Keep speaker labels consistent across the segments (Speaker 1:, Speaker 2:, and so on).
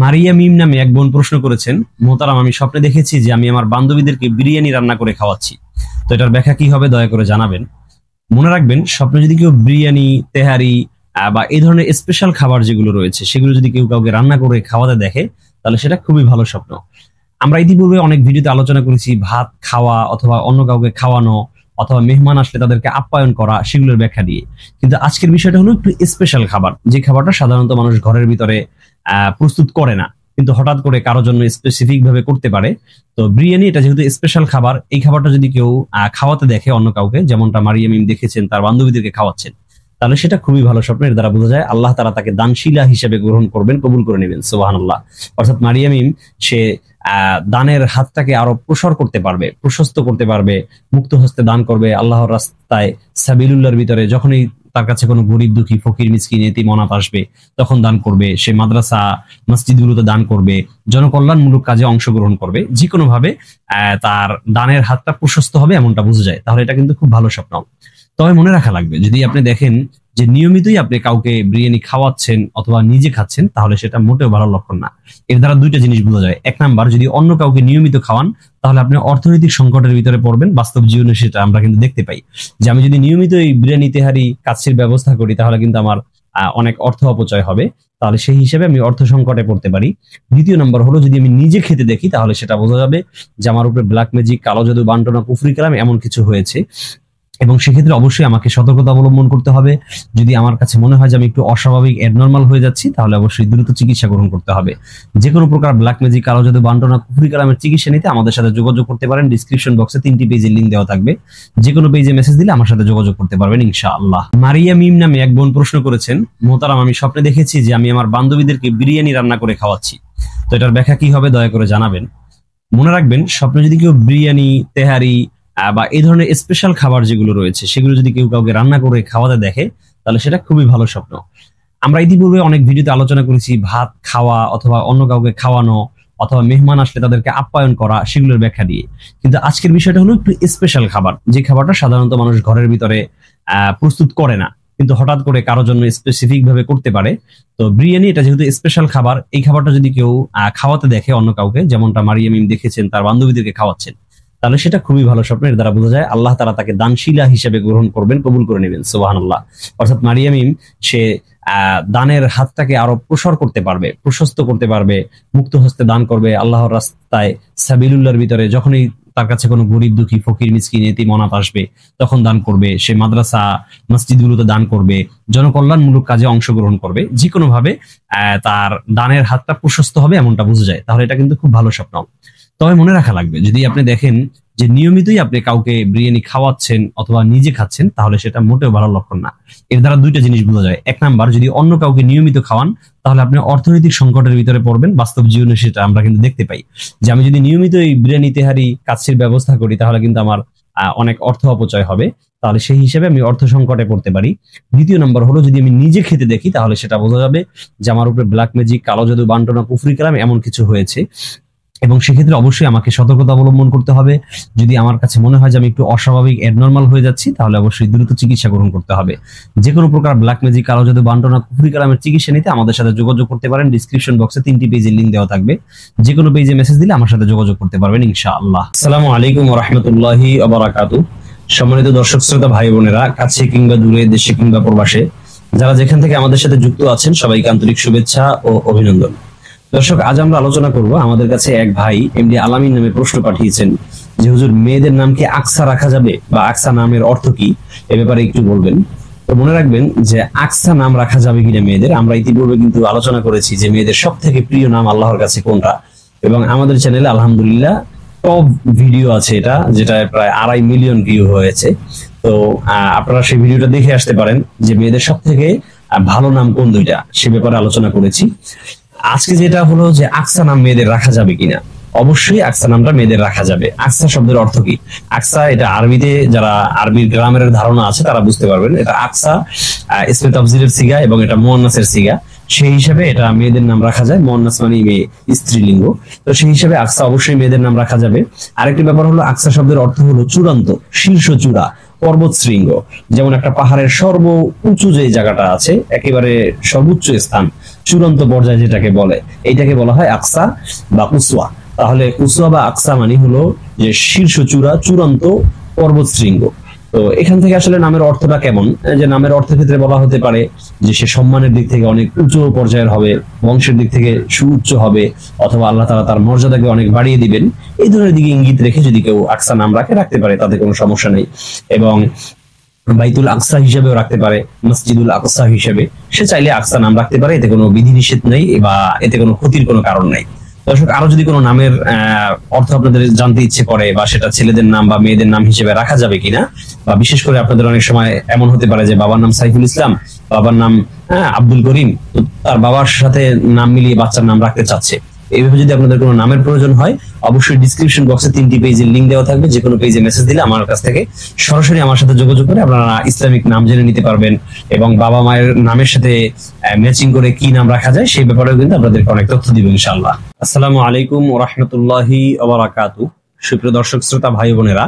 Speaker 1: মারিয়া মিম নামে এক বোন প্রশ্ন করেছেন, মোহতারাম আমি স্বপ্নে দেখেছি যে আমি আমার বান্ধবীদেরকে বিরিয়ানি রান্না করে খাওয়াচ্ছি, তো এটার ব্যাখ্যা কি হবে দয়া করে জানাবেন। মনে রাখবেন, স্বপ্নে যদি কেউ বিরিয়ানি, তেহারি বা এই ধরনের স্পেশাল খাবার যেগুলো রয়েছে সেগুলো যদি কেউ কাউকে রান্না করে খাওয়াতে দেখে, তাহলে সেটা খুবই ভালো স্বপ্ন। আমরা ইতিপূর্বে অনেক ভিডিওতে আলোচনা করেছি ভাত খাওয়া অথবা অন্য কাউকে খাওয়ানো অথবা মেহমান আসলে তাদেরকে আপ্যায়ন করা, সেগুলোর ব্যাখ্যা দিয়ে। কিন্তু আজকের বিষয়টা হলো একটু স্পেশাল খাবার, যে খাবারটা সাধারণত মানুষ ঘরের ভিতরে প্রস্তুত করে না, কিন্তু হঠাৎ করে কারোর জন্য স্পেসিফিক ভাবে করতে পারে। তো বিরিয়ানি এটা যেহেতু স্পেশাল খাবার, এই খাবারটা যদি কেউ খাওয়াতে দেখে অন্য কাউকে, যেমনটা মারিয়া মিম দেখেছেন তার বান্ধবীদেরকে খাওয়াচ্ছেন, তাহলে সেটা খুবই ভালো স্বপ্ন। এর দ্বারা বোঝা যায় আল্লাহ তাআলা তাকে দানশীলা হিসেবে গ্রহণ করবেন, কবুল করে নেবেন। সুবহানাল্লাহ। অর্থাৎ মারিয়া মিম সে দানের হাতটাকে আরো প্রসার করতে পারবে, প্রশস্ত করতে পারবে, মুক্ত হস্তে দান করবে আল্লাহর রাস্তায়, সাবিলুল্লাহর ভিতরে। যখনই তার কাছে কোনো গরিব দুঃখী ফকির মিসকিন এতিম অনাথ আসবে তখন দান করবে, সে মাদ্রাসা মসজিদগুলোতে দান করবে, জনকল্যাণমূলক কাজে অংশগ্রহণ করবে, যে কোনো ভাবে তার দানের হাতটা প্রশস্ত হবে এমনটা বোঝা যায়। তাহলে এটা কিন্তু খুব ভালো স্বপ্ন। তবে মনে রাখা লাগবে, যদি আপনি দেখেন যে নিয়মিতই আপনি কাউকে বিরিয়ানি খাওয়াচ্ছেন অথবা নিজে খাচ্ছেন, তাহলে সেটা মোটেও ভালো লক্ষণ না। এর দ্বারা দুইটা জিনিস বোঝা যায়। এক নাম্বার, যদি অন্য কাউকে নিয়মিত খাওয়ান তাহলে আপনি অর্থনৈতিক সংকটের ভিতরে পড়বেন। বাস্তব জীবনে সেটা আমরা কিন্তু দেখতে পাই, যে আমি যদি নিয়মিত এই বিরিয়ানি তেহারি কাচ্ছির ব্যবস্থা করি তাহলে কিন্তু আমার অনেক অর্থ অপচয় হবে, তাহলে সেই হিসেবে আমি অর্থ সংকটে পড়তে পারি। দ্বিতীয় নম্বর হলো, যদি আমি নিজে খেতে দেখি তাহলে সেটা বোঝা যাবে যে আমার উপরে ব্ল্যাক ম্যাজিক, কালো জাদু, বান্টনা, কুফরি কালাম এমন কিছু হয়েছে, এবং সেক্ষেত্রে অবশ্যই আমাকে সতর্কতা অবলম্বন করতে হবে। যদি আমার কাছে মনে হয় যে আমি একটু অস্বাভাবিক অ্যাবনর্মাল হয়ে যাচ্ছি, তাহলে অবশ্যই দ্রুত চিকিৎসা গ্রহণ করতে হবে। যে কোনো প্রকার ব্ল্যাক ম্যাজিক, কালো জাদু, বান্টনা, কুফরি কালামের চিকিৎসা নিতে আমাদের সাথে যোগাযোগ করতে পারেন। ডিসক্রিপশন বক্সে 3টি পেজের লিংক দেওয়া থাকবে, যে কোনো পেজে মেসেজ দিলে আমার সাথে যোগাযোগ করতে পারবেন ইনশাআল্লাহ। মারিয়া মিম নামে এক বোন প্রশ্ন করেছেন, মোহতারাম আমি স্বপ্নে দেখেছি যে আমি আমার বান্ধবীদেরকে বিরিয়ানি রান্না করে খাওয়াচ্ছি, তো এটার ব্যাখ্যা কি হবে দয়া করে জানাবেন। মনে রাখবেন, স্বপ্নে যদি কেউ বিরিয়ানি, তেহারি বা এই ধরনের স্পেশাল খাবার যেগুলো রয়েছে সেগুলো যদি কেউ কাউকে রান্না করে খাওয়াতে দেখে, তাহলে সেটা খুবই ভালো স্বপ্ন। আমরা ইতিপূর্বে অনেক ভিডিওতে আলোচনা করেছি ভাত খাওয়া অথবা অন্য কাউকে খাওয়ানো অথবা মেহমান আসলে তাদেরকে আপ্যায়ন করা, সেগুলোর ব্যাখ্যা দিয়ে। কিন্তু আজকের বিষয়টা হলো একটু স্পেশাল খাবার, যে খাবারটা সাধারণত মানুষ ঘরের ভিতরে প্রস্তুত করে না, কিন্তু হঠাৎ করে কারোর জন্য স্পেসিফিক ভাবে করতে পারে। তো বিরিয়ানি এটা যেহেতু স্পেশাল খাবার, এই খাবারটা যদি কেউ খাওয়াতে দেখে অন্য কাউকে, যেমনটা মারিয়া মিম দেখেছেন তার বান্ধবীদেরকে খাওয়াচ্ছেন, তাহলে সেটা খুবই ভালো স্বপ্ন। এর দ্বারা বোঝা যায় আল্লাহ তাআলা তাকে দানশীলা হিসেবে গ্রহণ করবেন, কবুল করে নেবেন। সুবহানাল্লাহ। অর্থাৎ মারিয়া মিম সে দানের হাতটাকে আরো প্রসার করতে পারবে, প্রশস্ত করতে পারবে, মুক্ত হস্তে দান করবে আল্লাহর রাস্তায়, সাবিলুল্লাহর ভিতরে। যখনই তার কাছে কোনো গরিব দুঃখী ফকির মিসকিন এতিম অনাথ আসবে তখন দান করবে, সে মাদ্রাসা মসজিদগুলোতে দান করবে, জনকল্যাণমূলক কাজে অংশগ্রহণ করবে, যে কোনো ভাবে তার দানের হাতটা প্রশস্ত হবে এমনটা বোঝা যায়। তাহলে এটা কিন্তু খুব ভালো স্বপ্ন। তবে মনে রাখা লাগবে, যদি আপনি দেখেন যে নিয়মিতই আপনি কাউকে বিরিয়ানি খাওয়াচ্ছেন অথবা নিজে খাচ্ছেন, তাহলে সেটা মোটেও ভালো লক্ষণ না। এর দ্বারা দুইটা জিনিস বোঝা যায়। এক নাম্বার, যদি অন্য কাউকে নিয়মিত খাওয়ান তাহলে আপনি অর্থনৈতিক সংকটের ভিতরে পড়বেন। বাস্তব জীবনে সেটা আমরা কিন্তু দেখতে পাই, যে আমি যদি নিয়মিত এই বিরিয়ানি তেহারি কাচ্ছির ব্যবস্থা করি তাহলে কিন্তু আমার অনেক অর্থ অপচয় হবে, তাহলে সেই হিসেবে আমি অর্থ সংকটে পড়তে পারি। দ্বিতীয় নম্বর হলো, যদি আমি নিজে খেতে দেখি তাহলে সেটা বোঝা যাবে যে আমার উপরে ব্ল্যাক ম্যাজিক, কালো জাদু, বান্টনা, কুফরি কালাম এমন কিছু হয়েছে, এবং সেক্ষেত্রে অবশ্যই আমাকে সতর্কতা অবলম্বন করতে হবে। যদি আমার কাছে মনে হয় যে আমি একটু অস্বাভাবিক অ্যাবনর্মাল হয়ে যাচ্ছি, তাহলে অবশ্যই দ্রুত চিকিৎসা গ্রহণ করতে হবে। যে কোনো প্রকার ব্ল্যাক ম্যাজিক, কালো জাদু, বান্টনা, কুফরি কালামের চিকিৎসা নিতে আমাদের সাথে যোগাযোগ করতে পারেন। ডিসক্রিপশন বক্সে 3টি পেজের লিংক দেওয়া থাকবে, যে কোনো পেজে মেসেজ দিলে আমার সাথে যোগাযোগ করতে পারবেন ইনশাআল্লাহ। আসসালামু আলাইকুম ওয়া রাহমাতুল্লাহি ওয়া বারাকাতুহু। সম্মানিত দর্শক শ্রোতা ভাই বোনেরা, কাছে কিংবা দূরে, দেশে কিংবা প্রবাসে, যারা যেখান থেকে আমাদের সাথে যুক্ত আছেন, সবাইকে আন্তরিক শুভেচ্ছা ও অভিনন্দন। দর্শক, আজ আমরা আলোচনা করব, আমাদের কাছে এক ভাই এমডি আলামিন নামে প্রশ্ন পাঠিয়েছেন যে হুজুর, মেয়েদের নাম কি আকসা রাখা যাবে বা আকসা নামের অর্থ কি, এ ব্যাপারে একটু বলবেন। তো মনে রাখবেন যে আকসা নাম রাখা যাবে কিনা মেয়েদের, আমরা ইতিপূর্বে কিন্তু আলোচনা করেছি যে মেয়েদের সব থেকে প্রিয় নাম আল্লাহর কাছে কোনটা, এবং আমাদের চ্যানেলে আলহামদুলিল্লাহ টপ ভিডিও আছে এটা, যেটা প্রায় 2.5 মিলিয়ন ভিউ হয়েছে। তো আপনারা সেই ভিডিওটা দেখে আসতে পারেন যে মেয়েদের সব থেকে ভালো নাম কোন দুইটা, সে ব্যাপারে আলোচনা করেছি। আজকে যেটা হলো যে আকসা নাম মেয়েদের রাখা যাবে কিনা। অবশ্যই আকসা নামটা মেয়েদের রাখা যাবে। আকসা শব্দের অর্থ কি? আকসা এটা আরবিতে, যারা আরবির গ্রামারের ধারণা আছে তারা বুঝতে পারবেন। এটা আকসা ইসমে তাফজিলের সিগা এবং এটা মুয়ান্নাসের সিগা, সেই হিসাবে এটা মেয়েদের নাম রাখা যায়। মুয়ান্নাস মানে মেয়ে, স্ত্রীলিঙ্গ, তো সেই হিসাবে আকসা অবশ্যই মেয়েদের নাম রাখা যাবে। আরেকটি ব্যাপার হলো, আকসা শব্দের অর্থ হলো চূড়ান্ত, শীর্ষ চূড়া, পর্বত শৃঙ্গ। যেমন একটা পাহাড়ের সর্ব উঁচু যে জায়গাটা আছে, একেবারে সর্বোচ্চ স্থান, চূড়ান্ত পর্যায়ে যেটাকে বলে, এইটাকে বলা হয় আকসা বা উসওয়া। তাহলে উসওয়া বা আকসা মানে হলো যে শীর্ষ চূড়া, চূড়ান্ত পর্বত শৃঙ্গ। তো এখান থেকে আসলে নামের অর্থটা কেমন, যে নামের অর্থের ক্ষেত্রে বলা হতে পারে যে সে সম্মানের দিক থেকে অনেক উঁচু পর্যায়ের হবে, বংশের দিক থেকে সুউচ্চ হবে, অথবা আল্লাহ তাআলা তার মর্যাদাকে অনেক বাড়িয়ে দিবেন। এই ধরনের দিকে ইঙ্গিত রেখে যদি কেউ আকসা নাম রাখতে পারে, তাতে কোনো সমস্যা নেই। এবং বাইতুল আকসা হিসেবেও রাখতে পারে, মসজিদুল আকসা হিসেবে সে চাইলে আকসা নাম রাখতে পারে, এতে কোনো বিধিনিষেধ নেই বা এতে কোনো ক্ষতির কোনো কারণ নাই। দর্শক, আরো যদি কোনো নামের অর্থ আপনাদের জানতে ইচ্ছে করে, বা সেটা ছেলেদের নাম বা মেয়েদের নাম হিসেবে রাখা যাবে কিনা, বা বিশেষ করে আপনাদের অনেক সময় এমন হতে পারে যে বাবার নাম সাইফুল ইসলাম, বাবার নাম আব্দুল করিম, তো তার বাবার সাথে নাম মিলিয়ে বাচ্চার নাম রাখতে চাচ্ছে, এইভাবে যদি আপনাদের কোনো নামের প্রয়োজন হয়, অবশ্যই ডিসক্রিপশন বক্সে 3টি পেজের লিংক দেওয়া থাকবে। যে কোনো পেজে মেসেজ দিলে আমার কাছ থেকে সরাসরি আমার সাথে যোগাযোগ করে আপনারা ইসলামিক নাম জেনে নিতে পারবেন, এবং বাবা মায়ের নামের সাথে ম্যাচিং করে কি নাম রাখা যায় সেই ব্যাপারেও কিন্তু আপনাদেরকে অনেক তথ্য দিব ইনশাআল্লাহ। আসসালামু আলাইকুম ওয়া রাহমাতুল্লাহি ওয়া বারাকাতুহু। সুপ্রিয় দর্শক শ্রোতা ভাই বোনেরা,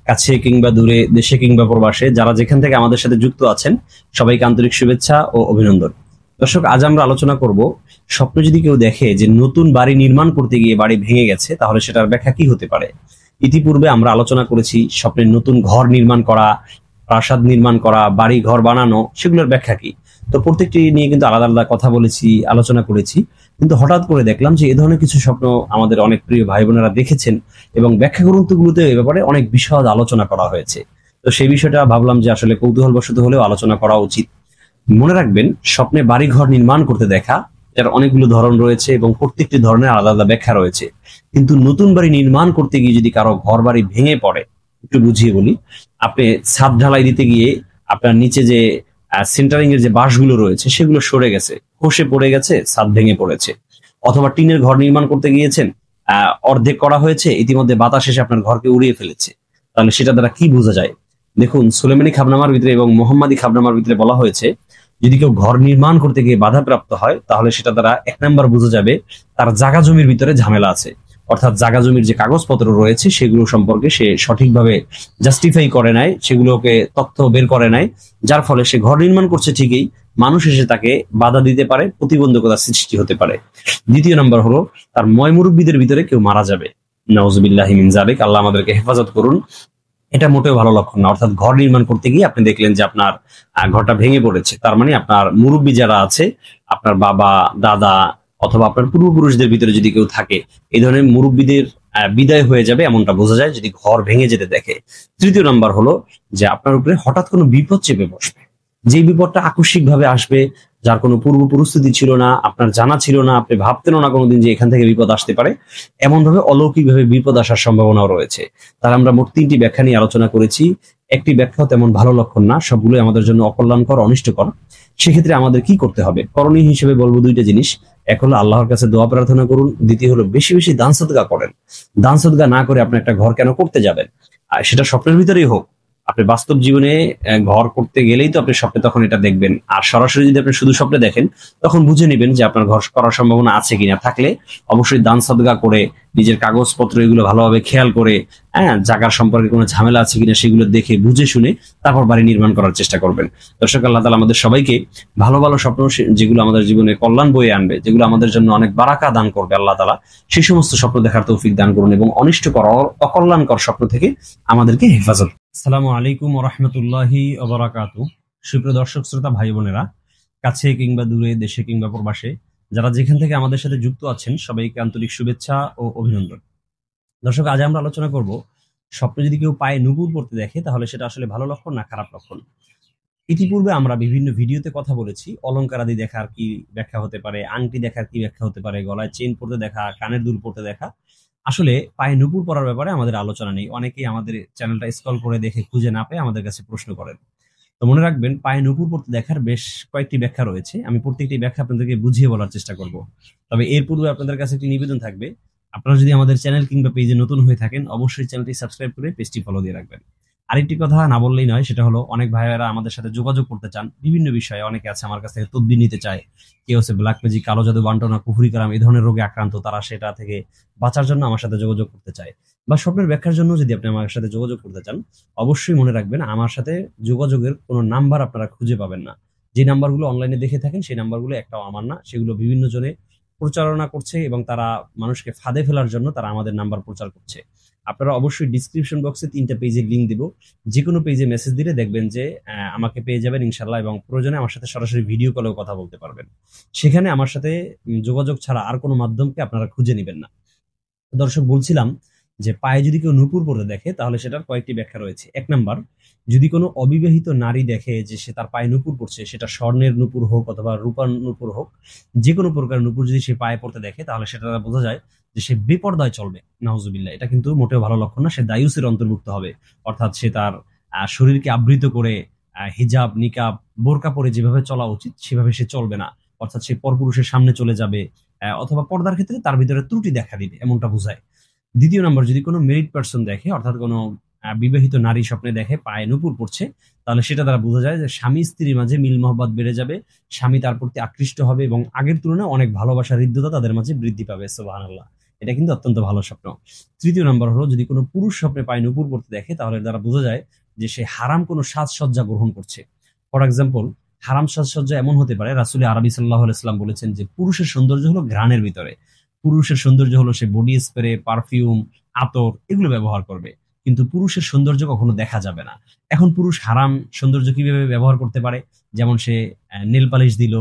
Speaker 1: কাছে কিংবা দূরে, দেশে কিংবা প্রবাসে, যারা যেখান থেকে আমাদের সাথে যুক্ত আছেন, সবাইকে আন্তরিক শুভেচ্ছা ও অভিনন্দন। দর্শক, আজ আমরা আলোচনা করব, স্বপ্ন যদি কেউ দেখে যে নতুন বাড়ি নির্মাণ করতে গিয়ে বাড়ি ভেঙে গেছে, তাহলে সেটার ব্যাখ্যা কি হতে পারে। ইতিপূর্বে আমরা আলোচনা করেছি স্বপ্নে নতুন ঘর নির্মাণ করা, প্রাসাদ নির্মাণ করা, বাড়ি ঘর বানানো, সেগুলোর ব্যাখ্যা কি। তো প্রত্যেকটি নিয়ে কিন্তু আলাদা আলাদা কথা বলেছি, আলোচনা করেছি। কিন্তু হঠাৎ করে দেখলাম যে এ ধরনের কিছু স্বপ্ন আমাদের অনেক প্রিয় ভাই বোনেরা দেখেছেন, এবং ব্যাখ্যা গ্রন্থগুলোতে এ ব্যাপারে অনেক বিশদ আলোচনা করা হয়েছে। তো সেই বিষয়টা ভাবলাম যে আসলে কৌতূহলবশত হলেও আলোচনা করা উচিত। মনে রাখবেন, স্বপ্নে বাড়ি ঘর নির্মাণ করতে দেখা এর অনেকগুলো ধরন রয়েছে, এবং প্রত্যেকটি ধরনের আলাদা আলাদা ব্যাখ্যা রয়েছে। কিন্তু নতুন বাড়ি নির্মাণ করতে গিয়ে যদি কারো ঘর বাড়ি ভেঙে পড়ে, একটু বুঝিয়ে বলি। আপনি ছাদ ঢালাই দিতে গিয়ে আপনার নিচে যে সেন্টারিং এর যে বাঁশগুলো রয়েছে সেগুলো সরে গেছে, খসে পড়ে গেছে, ছাদ ভেঙে পড়েছে। অথবা টিনের ঘর নির্মাণ করতে গিয়েছেন, অর্ধেক করা হয়েছে, ইতিমধ্যে বাতাস এসে আপনার ঘরকে উড়িয়ে ফেলেছে। তাহলে সেটা দ্বারা কি বোঝা যায়? দেখুন, সুলেমানি খাবনামার ভিতরে এবং মোহাম্মদী খাবনামার ভিতরে বলা হয়েছে, যদি কেউ ঘর নির্মাণ করতে গিয়ে বাধাপ্রাপ্ত হয়, তাহলে সেটা দ্বারা 1 নাম্বার বোঝা যাবে তার জাগা জমির ভিতরে ঝামেলা আছে। অর্থাৎ জাগা জমির যে কাগজপত্র রয়েছে সেগুলো সম্পর্কে সে সঠিকভাবে জাস্টিফাই করে নাই, সেগুলোকে তথ্য বের করে নাই, যার ফলে সে ঘর নির্মাণ করছে ঠিকই, মানুষ এসে তাকে বাধা দিতে পারে, প্রতিবন্ধকতা সৃষ্টি হতে পারে। 2 নাম্বার হলো তার ময়মুরব্বীদের ভিতরে কেউ মারা যাবে। নাউজুবিল্লাহি মিন যালিক, আল্লাহ আমাদেরকে হেফাজত করুন। এটা মোটেও ভালো লক্ষণ না। অর্থাৎ ঘর নির্মাণ করতে গিয়ে আপনি দেখলেন যে আপনার ঘরটা ভেঙে পড়েছে, তার মানে আপনার মুরব্বী যারা আছে, আপনার বাবা, দাদা, অথবা আপনার পূর্বপুরুষদের ভিতরে যদি কেউ থাকে, এই ধরনের মুরব্বীদের বিদায় হয়ে যাবে, এমনটা বোঝা যায় যদি ঘর ভেঙে যেতে দেখে। 3য় নাম্বার হলো যে আপনার উপরে হঠাৎ কোনো বিপদ চেপে বসবে, যে বিপদটা আকস্মিক ভাবে আসবে, যার কোনো পূর্ব পরিস্থিতি ছিল না, আপনার জানা ছিল না, আপনি ভাবতেনও না কোনোদিন যে এখান থেকে বিপদ আসতে পারে। এমন ভাবে অলৌকিক ভাবে বিপদ আসার সম্ভাবনাও রয়েছে। তার আমরা মোট 3টি ব্যাখ্যা নিয়ে আলোচনা করেছি। একটি ব্যাখ্যা তেমন ভালো লক্ষণ না, সবগুলোই আমাদের জন্য অকল্যাণকর, অনিষ্টকর। সেক্ষেত্রে আমাদের কি করতে হবে? করণীয় হিসেবে বলবো 2টা জিনিস। এক হলো আল্লাহর কাছে দোয়া প্রার্থনা করুন, দ্বিতীয় হলো বেশি বেশি দান সদকা করেন। দান সদকা না করে আপনি একটা ঘর কেন করতে যাবেন? আর সেটা স্বপ্নের ভিতরেই হোক, আপনি বাস্তব জীবনে ঘর করতে গেলেই তো আপনি স্বপ্নে তখন এটা দেখবেন। আর সরাসরি যদি আপনি শুধু স্বপ্নে দেখেন, তখন বুঝে নেবেন যে আপনার ঘর করার সম্ভাবনা আছে কিনা। থাকলে অবশ্যই দান সদকা করে, নিজের কাগজপত্র এগুলো ভালোভাবে খেয়াল করে, জায়গার সম্পর্কে কোনো ঝামেলা আছে কিনা সেগুলো দেখে বুঝে শুনে তারপর বাড়ি নির্মাণ করার চেষ্টা করবেন। দর্শক, আল্লাহ তাআলা আমাদের সবাইকে ভালো ভালো স্বপ্ন, যেগুলো আমাদের জীবনে কল্যাণ বয়ে আনবে, যেগুলো আমাদের জন্য অনেক বারাকা দান করবে, আল্লাহ তাআলা সেই সমস্ত স্বপ্ন দেখার তৌফিক দান করুন, এবং অনিষ্টকর, অকল্যাণকর স্বপ্ন থেকে আমাদেরকে হেফাজত। আসসালামু আলাইকুম ওয়া রাহমাতুল্লাহি ওয়া বারাকাতুহু। সুপ্রিয় দর্শক শ্রোতা ভাই বোনেরা, কাছে কিংবা দূরে, দেশে কিংবা প্রবাসে, যারা যেখান থেকে আমাদের সাথে যুক্ত আছেন, সবাইকে আন্তরিক শুভেচ্ছা ও অভিনন্দন। দর্শক, আজ আমরা আলোচনা করব, স্বপ্নে যদি কেউ পায়ে নুপুর পড়তে দেখে, তাহলে সেটা আসলে ভালো লক্ষণ না খারাপ লক্ষণ। ইতিপূর্বে আমরা বিভিন্ন ভিডিওতে কথা বলেছি, অলংকার আদি দেখার কি ব্যাখ্যা হতে পারে, আংটি দেখার কি ব্যাখ্যা হতে পারে, গলায় চেইন পড়তে দেখা, কানের দুল পড়তে দেখা। আসলে পায়ে নুপুর পরার ব্যাপারে আমাদের আলোচনা নেই। অনেকেই আমাদের চ্যানেলটা স্ক্রল করে দেখে খুঁজে না পেয়ে আমাদের কাছে প্রশ্ন করেন। তো মনে রাখবেন, পায়ে নুপুর পড়তে দেখার বেশ কয়েকটি ব্যাখ্যা রয়েছে। আমি প্রত্যেকটি ব্যাখ্যা আপনাদেরকে বুঝিয়ে বলার চেষ্টা করব। তবে এর পূর্বে আপনাদের কাছে একটি নিবেদন থাকবে, আপনারা যদি আমাদের চ্যানেল কিংবা পেজে নতুন হয়ে থাকেন, অবশ্যই চ্যানেলটি সাবস্ক্রাইব করে পেজটি ফলো দিয়ে রাখবেন। আরেকটি কথা না বললেই নয়, সেটা হলো অনেক ভাইয়েরা আমাদের সাথে যোগাযোগ করতে চান বিভিন্ন বিষয়ে। অনেকে আছে আমার কাছ থেকে তদবির নিতে চায়, কেউ হচ্ছে ব্ল্যাক ম্যাজিক, কালো জাদু, বান্টনা, কুফরি কালাম, এই ধরনের রোগে আক্রান্ত, তারা সেটা থেকে বাঁচার জন্য আমার সাথে যোগাযোগ করতে চায়। বা স্বপ্নের ব্যাখ্যার জন্য যদি আপনি আমার সাথে যোগাযোগ করতে চান, অবশ্যই মনে রাখবেন আমার সাথে যোগাযোগের কোনো নাম্বার আপনারা খুঁজে পাবেন না। যে নাম্বারগুলো অনলাইনে দেখে থাকেন সেই নাম্বারগুলো একটাও আমার না, সেগুলো বিভিন্ন জনে প্রচারণা করছে এবং তারা মানুষকে ফাঁদে ফেলার জন্য তারা আমাদের নাম্বার প্রচার করছে। আপনারা অবশ্যই ডিসক্রিপশন বক্সে 3টা পেজের লিঙ্ক দিব, যে কোনো পেজে মেসেজ দিলে দেখবেন যে আমাকে পেয়ে যাবেন ইনশাল্লাহ, এবং প্রয়োজনে আমার সাথে সরাসরি ভিডিও কলেও কথা বলতে পারবেন। সেখানে আমার সাথে যোগাযোগ ছাড়া আর কোনো মাধ্যমকে আপনারা খুঁজে নেবেন না। দর্শক, বলছিলাম যে পায়ে যদি কেউ নূপুর পরতে দেখে তাহলে সেটার কয়েকটি ব্যাখ্যা রয়েছে। 1 নাম্বার, যদি কোনো অবিবাহিত নারী দেখে যে সে তার পায়ে নূপুর পরছে, সেটা স্বর্ণের নূপুর হোক অথবা রূপার নূপুর হোক, যে কোনো প্রকার নূপুর যদি সে পায়ে পড়তে দেখে তাহলে সেটা দ্বারা বোঝা যায় যে সে বেপরদায় চলবে। নাউজুবিল্লাহ, এটা কিন্তু মোটেও ভালো লক্ষণ না। সে দায়ুসের অন্তর্ভুক্ত হবে, অর্থাৎ সে তার শরীরকে আবৃত করে হিজাব, নিকাব, বোরকা পরে যেভাবে চলা উচিত সেভাবে সে চলবে না, অর্থাৎ সে পরপুরুষের সামনে চলে যাবে, অথবা পর্দার ক্ষেত্রে তার ভিতরে ত্রুটি দেখা দিবে, এমনটা বোঝায়। 2 নাম্বার, যদি কোনো মেরিড পার্সন দেখে, অর্থাৎ কোনো বিবাহিত নারী স্বপ্নে দেখে পায়ে নূপুর পড়ছে, তাহলে সেটা দ্বারা বোঝা যায় যে স্বামী স্ত্রীর মাঝে মিল মহব্বত বেড়ে যাবে, স্বামী তার প্রতি আকৃষ্ট হবে এবং আগের তুলনায় অনেক ভালোবাসা, হৃদ্যতা তাদের মাঝে বৃদ্ধি পাবে। সুবহানাল্লাহ, এটা কিন্তু অত্যন্ত ভালো স্বপ্ন। 3 নাম্বার হলো, যদি কোনো পুরুষ স্বপ্নে পায়ে নূপুর পড়তে দেখে তাহলে দ্বারা বোঝা যায় যে সে হারাম কোনো সাজসজ্জা গ্রহণ করছে। ফর এক্সাম্পল, হারাম সাজসজ্জা এমন হতে পারে, রাসূল আরবি সাল্লাল্লাহু আলাইহি ওয়াসাল্লাম বলেছেন যে পুরুষের সৌন্দর্য হলো ঘ্রাণের ভিতরে, পুরুষের সৌন্দর্য হলো সে বডি স্প্রে, পারফিউম, আতর এগুলো ব্যবহার করবে, কিন্তু পুরুষের সৌন্দর্য কখনো দেখা যাবে না। এখন পুরুষ হারাম সৌন্দর্য কিভাবে ব্যবহার করতে পারে? যেমন সে নেল পালিশ দিল,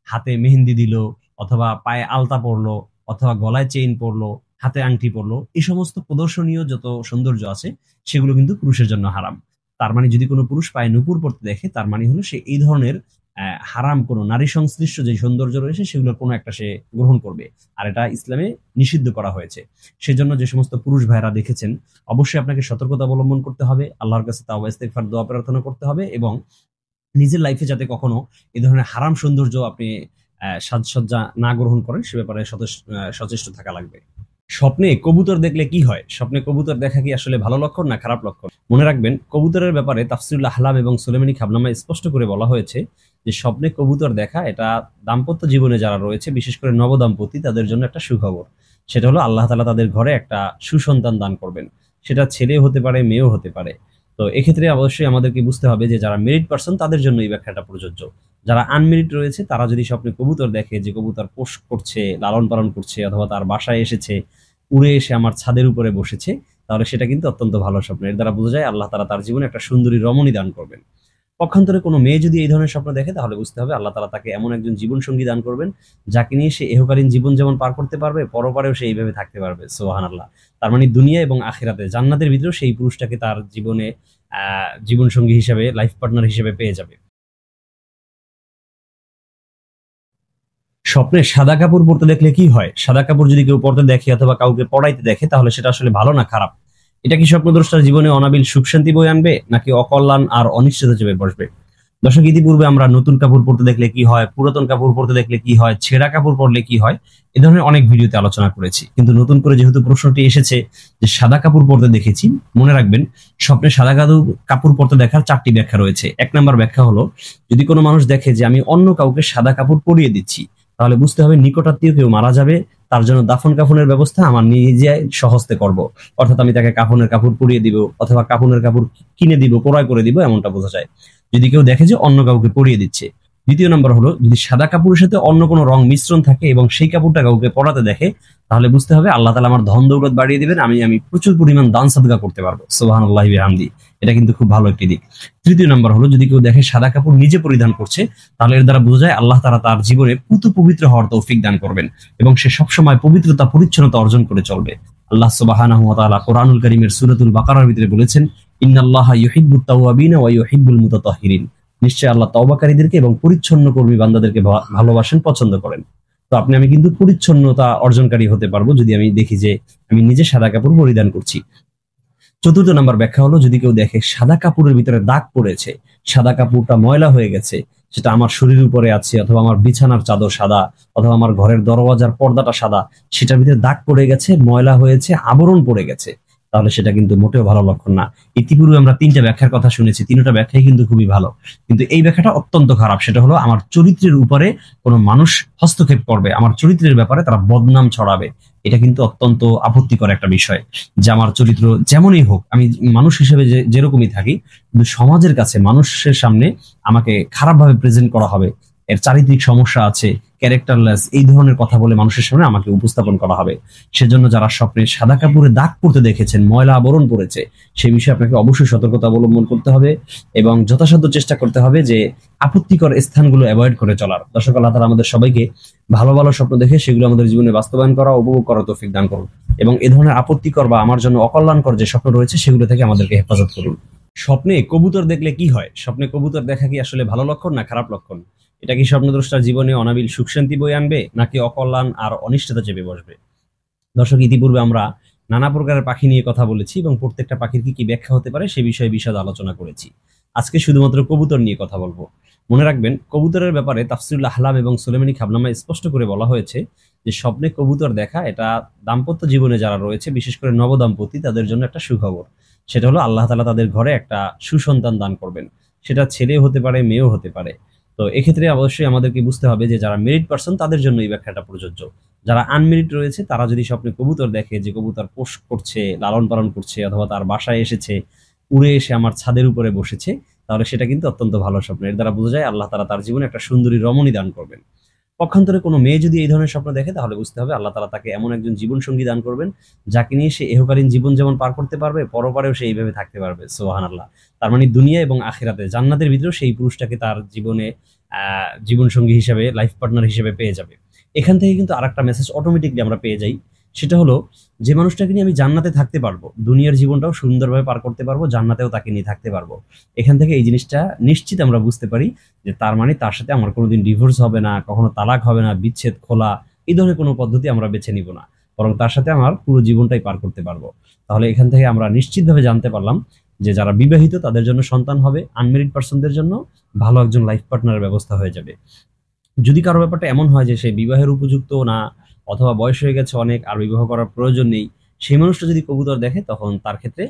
Speaker 1: হাতে মেহেন্দি দিল, অথবা পায়ে আলতা পরলো, অথবা গলায় চেইন পরলো, হাতে আংটি পরলো, এই সমস্ত প্রদর্শনীয় যত সৌন্দর্য আছে সেগুলো কিন্তু পুরুষের জন্য হারাম। তার মানে যদি কোনো পুরুষ পায়ে নূপুর পরতে দেখে তার মানে হলো সে এই ধরনের হারাম কোনো নারী সংশ্লিষ্ট যে সৌন্দর্য রয়েছে সেগুলোর কোনো একটা সে গ্রহণ করবে, আর এটা ইসলামে নিষিদ্ধ করা হয়েছে। সেজন্য যে সমস্ত পুরুষ ভাইরা দেখেছেন, অবশ্যই আপনাকে সতর্কতা অবলম্বন করতে হবে, আল্লাহর কাছে তাওবা ইস্তেগফার, দোয়া প্রার্থনা করতে হবে, এবং নিজের লাইফে যাতে কখনো এই ধরনের হারাম সৌন্দর্য আপনি সাজসজ্জা না গ্রহণ করেন সে ব্যাপারে সচেষ্ট থাকা লাগবে। স্বপ্নে কবুতর দেখলে কি হয়? স্বপ্নে কবুতর দেখা কি আসলে ভালো লক্ষণ না খারাপ লক্ষণ? মনে রাখবেন, কবুতরের ব্যাপারে তাফসীরুল আহলাম এবং সুলাইমানী খাবনামায় স্পষ্ট করে বলা হয়েছে যে স্বপ্নে কবুতর দেখা এটা দাম্পত্য জীবনে যারা রয়েছে, বিশেষ করে নবদম্পতি, তাদের জন্য একটা সুখবর। সেটা হলো আল্লাহ তাআলা তাদের ঘরে একটা সুসন্তান দান করবেন, সেটা ছেলে হতে পারে, মেয়েও হতে পারে। তো এক্ষেত্রে অবশ্যই আমাদেরকে বুঝতে হবে যে যারা মেরিড পার্সন তাদের জন্য এই ব্যাখ্যাটা প্রযোজ্য। যারা আনমেরিড রয়েছে তারা যদি স্বপ্নে কবুতর দেখে যে কবুতর পোষ করছে, লালন পালন করছে, অথবা তার বাসায় এসেছে, উড়ে এসে আমার ছাদের উপরে বসেছে, তাহলে সেটা কিন্তু অত্যন্ত ভালো স্বপ্ন। এর দ্বারা বোঝা যায় আল্লাহ তাআলা তার জীবনে একটা সুন্দরী রমণী দান করবেন। পক্ষান্তরে কোনো মেয়ে যদি এই ধরনের স্বপ্ন দেখে তাহলে বুঝতে হবে আল্লাহ তাআলা তাকে এমন একজন জীবন সঙ্গী দান করবেন যাকে নিয়ে সে ইহকালীন জীবন যেমন পার করতে পারবে, পরপারেও সে এইভাবে থাকতে পারবে। সুবহানাল্লাহ। তার মানে দুনিয়া এবং আখিরাতে, জান্নাতের ভিতরেও সেই পুরুষটাকে তার জীবনে জীবন সঙ্গী হিসেবে, লাইফ পার্টনার হিসেবে পেয়ে যাবে। স্বপ্নে সাদা কাপড় পরতে দেখলে কি হয়? সাদা কাপড় যদি কেউ পরতে দেখে অথবা কাউকে পরাইতে দেখে তাহলে সেটা আসলে ভালো না খারাপ? এটা কি স্বপ্নদ্রষ্টার জীবনে অনাবিল সুখ শান্তি বয়ে আনবে, নাকি অকল্যাণ আর অনিশ্চিত চেপে বসবে? দর্শক, ইতিপূর্বে আমরা নতুন কাপড় পরতে দেখলে কি হয়, পুরাতন কাপড় পরতে দেখলে কি হয়, ছেঁড়া কাপড় পরলে কি হয়, এ ধরনের অনেক ভিডিওতে আলোচনা করেছি। কিন্তু নতুন করে যেহেতু প্রশ্নটি এসেছে যে সাদা কাপড় পরতে দেখেছি, মনে রাখবেন স্বপ্নে সাদা কাপড় পরতে দেখার 4টি ব্যাখ্যা রয়েছে। 1 নম্বর ব্যাখ্যা হলো, যদি কোনো মানুষ দেখে যে আমি অন্য কাউকে সাদা কাপড় পরিয়ে দিচ্ছি, তাহলে বুঝতে হবে নিকটাত্মীয় কেউ মারা যাবে, তার জন্য দাফন কাফনের ব্যবস্থা আমার নিজে সহজতে করব। অর্থাৎ আমি তাকে কাফনের কাপড় পরিয়ে দিব অথবা কাফনের কাপড় কিনে দিব, ক্রয় করে দিব, এমনটা বোঝা যায় যদি কেউ দেখে যে অন্য কাউকে পরিয়ে দিচ্ছে। 2 নম্বর হলো, যদি সাদা কাপড়ের সাথে অন্য কোনো রং মিশ্রণ থাকে এবং সেই কাপড়টা কাউকে পরাতে দেখে, তাহলে বুঝতে হবে আল্লাহ তাআলা আমার ধন দৌলত বাড়িয়ে দিবেন, আমি প্রচুর পরিমাণ দান সাদকা করতে পারবো। সুবহানাল্লাহি বিহামদি। এটা কিন্তু খুব ভালো একটি দিক। 3 নম্বর হলো, যদি কেউ দেখে সাদা কাপড় নিজে পরিধান করছে, তাহলে এর দ্বারা বোঝা যায় আল্লাহ তাআলা তার জীবনে পবিত্র হওয়ার তৌফিক দান করবেন এবং সে সবসময় পবিত্রতা, পরিচ্ছন্নতা অর্জন করে চলবে। আল্লাহ সুবহানাহু ওয়া তাআলা কোরআনুল কারীমের সূরাতুল বাকারার ভিতরে বলেছেন, ইন্নাল্লাহা ইউহিব্বুত তাওয়াবিনা ওয়া ইউহিব্বুল মুতাতাহহিরিন। নিশ্চয় আল্লাহ তওবাকারীদেরকে এবং পরিচ্ছন্ন কর্মী বান্দাদেরকে ভালোবাসেন, পছন্দ করেন। তো আমি কিন্তু পরিচ্ছন্নতা অর্জনকারী হতে পারবো যদি আমি দেখি যে আমি নিজে সাদা কাপড় পরিধান করছি। 4 নম্বর ব্যাখ্যা হলো, যদি কেউ দেখে সাদা কাপড়ের ভিতরে দাগ পড়েছে, সাদা কাপড়টা ময়লা হয়ে গেছে, সেটা আমার শরীরের উপরে আছে, অথবা আমার বিছানার চাদর সাদা, অথবা আমার ঘরের দরওয়াজার পর্দাটা সাদা, সেটার ভিতরে দাগ পড়ে গেছে, ময়লা হয়েছে, আবরণ পড়ে গেছে, তাহলে সেটা কিন্তু মোটেও ভালো লক্ষণ না। ইতিপূর্বে আমরা 3টা ব্যাখ্যার কথা শুনেছি, 3টা ব্যাখ্যাই কিন্তু খুবই ভালো, কিন্তু এই ব্যাখ্যাটা অত্যন্ত খারাপ। সেটা হলো আমার চরিত্রের উপরে কোনো মানুষ হস্তক্ষেপ করবে, আমার চরিত্রের ব্যাপারে তারা বদনাম ছড়াবে। এটা কিন্তু অত্যন্ত আপত্তিকর একটা বিষয়, যে আমার চরিত্র যেমনই হোক, আমি মানুষ হিসেবে যেরকমই থাকি, কিন্তু সমাজের কাছে মানুষের সামনে আমাকে খারাপভাবে প্রেজেন্ট করা হবে, এর চারিত্রিক সমস্যা আছে, ক্যারেক্টারলেস, এই ধরনের কথা বলে মানুষের সামনে আমাকে উপস্থাপন করা হবে। সেজন্য যারা স্বপ্নে সাদা কাপড়ে দাগ পড়তে দেখেছেন, ময়লা আবরণ পড়েছে, সেই বিষয়ে আপনাকে অবশ্যই সতর্কতা অবলম্বন করতে হবে এবং যথাসাধ্য চেষ্টা করতে হবে যে আপত্তিকর স্থানগুলো অ্যাভয়েড করে চলার। দর্শক, আল্লাহ তাআলা আমাদের সবাইকে ভালো ভালো স্বপ্ন দেখে সেগুলো আমাদের জীবনে বাস্তবায়ন করা, উপভোগ করার তৌফিক দান করুন এবং এ ধরনের আপত্তিকর বা আমার জন্য অকল্যাণকর যে স্বপ্ন রয়েছে সেগুলো থেকে আমাদেরকে হেফাজত করুন। স্বপ্নে কবুতর দেখলে কি হয়? স্বপ্নে কবুতর দেখা কি আসলে ভালো লক্ষণ না খারাপ লক্ষণ? এটা কি স্বপ্নদ্রষ্টার জীবনে অনাবিল সুখ শান্তি বয়ে আনবে, নাকি অকল্যাণ আর অনিষ্টতা চেপে বসবে? দর্শক, ইতিপূর্বে আমরা নানা প্রকারের পাখি নিয়ে কথা বলেছি এবং প্রত্যেকটা পাখির কি কি ব্যাখ্যা হতে পারে সে বিষয়ে বিশদ আলোচনা করেছি। আজকে শুধুমাত্র কবুতর নিয়ে কথা বলবো। মনে রাখবেন, কবুতরের ব্যাপারে তাফসীরুল আহলাম এবং সুলেমানি খাবনামায় স্পষ্ট করে বলা হয়েছে যে স্বপ্নে কবুতর দেখা এটা দাম্পত্য জীবনে যারা রয়েছে, বিশেষ করে নবদম্পতি, তাদের জন্য একটা সুখবর। সেটা হলো আল্লাহ তাআলা তাদের ঘরে একটা সুসন্তান দান করবেন। সেটা ছেলে হতে পারে, মেয়েও হতে পারে। তো এক্ষেত্রে অবশ্যই আমাদেরকে বুঝতে হবে যে যারা মেরিড পার্সন তাদের জন্য এই ব্যাখ্যাটা প্রযোজ্য। যারা আনমেরিড রয়েছে তারা যদি স্বপ্নে কবুতর দেখে, যে কবুতর পোষ করছে, লালন পালন করছে, অথবা তার বাসায় এসেছে, উড়ে এসে আমার ছাদের উপরে বসেছে, তাহলে সেটা কিন্তু অত্যন্ত ভালো স্বপ্ন। এর দ্বারা বোঝা যায় আল্লাহ তাআলা তার জীবনে একটা সুন্দরী রমণী দান করবেন। পক্ষান্তরে কোনো মেয়ে যদি এই ধরনের স্বপ্ন দেখে, তাহলে বুঝতে হবে আল্লাহ তাআলা তাকে এমন একজন জীবন সঙ্গী দান করবেন যাকে নিয়ে সে ইহকালীন জীবন যেমন পার করতে পারবে, পরপারেও সে এইভাবে থাকতে পারবে। সুবহানাল্লাহ। তার মানে দুনিয়া এবং আখিরাতে, জান্নাতের ভিতরেও সেই পুরুষটাকে তার জীবনে জীবন সঙ্গী হিসেবে, লাইফ পার্টনার হিসেবে পেয়ে যাবে। এখান থেকে কিন্তু আরেকটা মেসেজ অটোমেটিকলি আমরা পেয়ে যাই। সেটা হলো, যে মানুষটাকে নিয়ে আমি জান্নাতে থাকতে পারবো, দুনিয়ার জীবনটাও সুন্দরভাবে পার করতে পারবো, জান্নাতেও তাকে নিয়ে থাকতে পারবো। এখান থেকে এই জিনিসটা নিশ্চিত আমরা বুঝতে পারি যে তার মানে তার সাথে আমার কোনোদিন ডিভোর্স হবে না, কখনো তালাক হবে না, বিচ্ছেদ, খোলা, এই ধরনের কোনো পদ্ধতি আমরা বেছে নিব না, বরং তার সাথে আমার পুরো জীবনটাই পার করতে পারবো। তাহলে এখান থেকে আমরা নিশ্চিতভাবে জানতে পারলাম যে যারা বিবাহিত তাদের জন্য সন্তান হবে, আনমেরিড পার্সনদের জন্য ভালো একজন লাইফ পার্টনারের ব্যবস্থা হয়ে যাবে। যদি কারো ব্যাপারটা এমন হয় যে সে বিবাহের উপযুক্ত না, অথবা বয়স হয়ে গেছে অনেক, আর বিবাহ করার প্রয়োজন নেই, সেই মানুষটা যদি কবুতর দেখে, তখন তার ক্ষেত্রে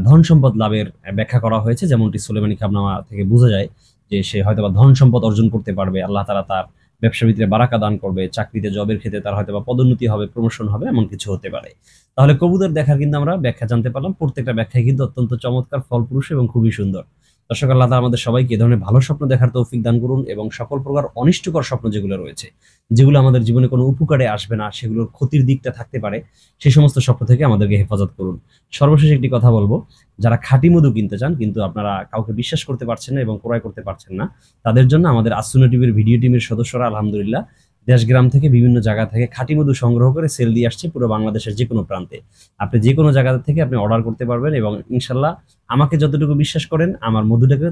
Speaker 1: ধন সম্পদ লাভের ব্যাখ্যা করা হয়েছে। যেমনটি সুলেমানি খাবনামা থেকে বোঝা যায় যে সে হয়তোবা ধন সম্পদ অর্জন করতে পারবে, আল্লাহ তাআলা তার ব্যবসার ভিতরে বারাকা দান করবে, চাকরিতে, জবের ক্ষেত্রে তার হয়তোবা পদোন্নতি হবে, প্রমোশন হবে, এমন কিছু হতে পারে। তাহলে কবুতর দেখার কিন্তু আমরা ব্যাখ্যা জানতে পারলাম। প্রত্যেকটা ব্যাখ্যাই কিন্তু অত্যন্ত চমৎকার, ফলপ্রসূ এবং খুবই সুন্দর। দর্শক, আল্লাহ তাআলা আমাদের সবাইকে এ ধরনের ভালো স্বপ্ন দেখার তৌফিক দান করুন এবং সকল প্রকার অনিষ্টকর স্বপ্ন যেগুলো রয়েছে, যেগুলো আমাদের জীবনে কোনো উপকারে আসবে না, সেগুলোর ক্ষতির দিকটা থাকতে পারে, সেই সমস্ত স্বপ্ন থেকে আমাদেরকে হেফাজত করুন। সর্বশেষ একটি কথা বলবো, যারা খাঁটি মধু কিনতে চান কিন্তু আপনারা কাউকে বিশ্বাস করতে পারছেন না এবং ক্রয় করতে পারছেন না, তাদের জন্য আমাদের আসুনা টিভির ভিডিও টিমের সদস্যরা আলহামদুলিল্লাহ দেশ গ্রাম থেকে, বিভিন্ন জায়গা থেকে খাঁটি মধু সংগ্রহ করে সেল দিয়ে আসছে পুরো বাংলাদেশের যে কোনো প্রান্তে। আপনি যে কোনো জায়গা থেকে আপনি অর্ডার করতে পারবেন এবং ইনশাল্লাহ আমাকে যতটুকু বিশ্বাস করেন, আমার মধুটাকে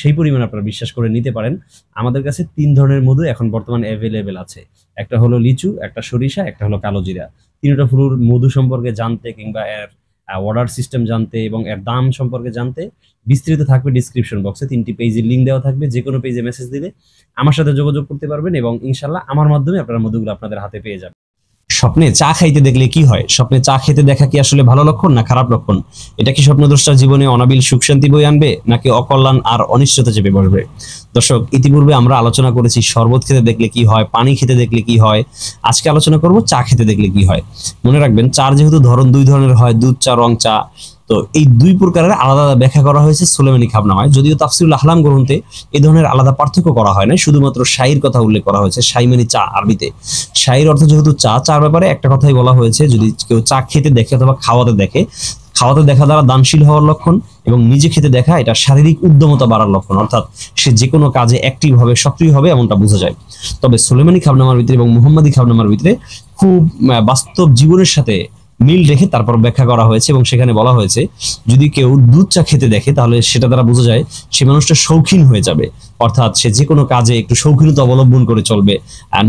Speaker 1: সেই পরিমাণ আপনারা বিশ্বাস করে নিতে পারেন। আমাদের কাছে 3 ধরনের মধু এখন বর্তমানে অ্যাভেলেবেল আছে। একটা হলো লিচু, একটা সরিষা, একটা হলো কালো জিরা। 3টা ফুলের মধু সম্পর্কে জানতে কিংবা এর অর্ডার সিস্টেম জানতে এবং এর দাম সম্পর্কে জানতে বিস্তারিত থাকবে ডিসক্রিপশন বক্সে, 3টি পেজের লিঙ্ক দেওয়া থাকবে। যে কোনো পেজে মেসেজ দিলে আমার সাথে যোগাযোগ করতে পারবেন এবং ইনশাল্লাহ আমার মাধ্যমে আপনারা মধুগুলো আপনাদের হাতে পেয়ে যাবেন। স্বপ্নে চা খাইতে দেখলে কি হয়? স্বপ্নে চা খেতে দেখা কি আসলে ভালো লক্ষণ না খারাপ লক্ষণ? এটা কি স্বপ্নদ্রষ্টার জীবনে অনাবিল সুখ শান্তি বয়ে আনবে, নাকি অকল্যাণ আর অনিশ্চয়তা চেপে বসবে? দর্শক, ইতিপূর্বে আমরা আলোচনা করেছি শরবত খেতে দেখলে কি হয়, পানি খেতে দেখলে কি হয়। আজকে আলোচনা করব চা খেতে দেখলে কি হয়। মনে রাখবেন, চার যেহেতু ধরন 2 ধরনের হয়, দুধ চা, রং চা, তো এই 2 প্রকারের আলাদা আলাদা ব্যাখ্যা করা হয়েছে সুলেমানি খাবনামায়। যদিও তাফসীরুল আহলাম গ্রন্থে এই ধরনের আলাদা পার্থক্য করা হয় না, শুধুমাত্র শাইর কথা উল্লেখ করা হয়েছে। শাই মানে চা, আরবিতে শাইর অর্থ যেহেতু চা, চার ব্যাপারে একটা কথাই বলা হয়েছে, যদি কেউ চা খেতে দেখে অথবা খাওয়াতে দেখে, খাওয়াতে দেখা দ্বারা দানশীল হওয়ার লক্ষণ, এবং নিজে খেতে দেখা এটা শারীরিক উদ্যমতা বাড়ার লক্ষণ, অর্থাৎ সে যে কোনো কাজে অ্যাক্টিভ হবে, সক্রিয় হবে, এমনটা বোঝা যায়। তবে সুলেমানি খাবনামার ভিতরে এবং মুহাম্মাদি খাবনামার ভিতরে খুব বাস্তব জীবনের সাথে মিল রেখে তারপর ব্যাখ্যা করা হয়েছে এবং সেখানে বলা হয়েছে যদি কেউ দুধ চা খেতে দেখে, তাহলে সেটা দ্বারা বোঝা যায় সে মানুষটা শৌখিন হয়ে যাবে, অর্থাৎ সে যে কোনো কাজে একটু শৌখিনতা অবলম্বন করে চলবে,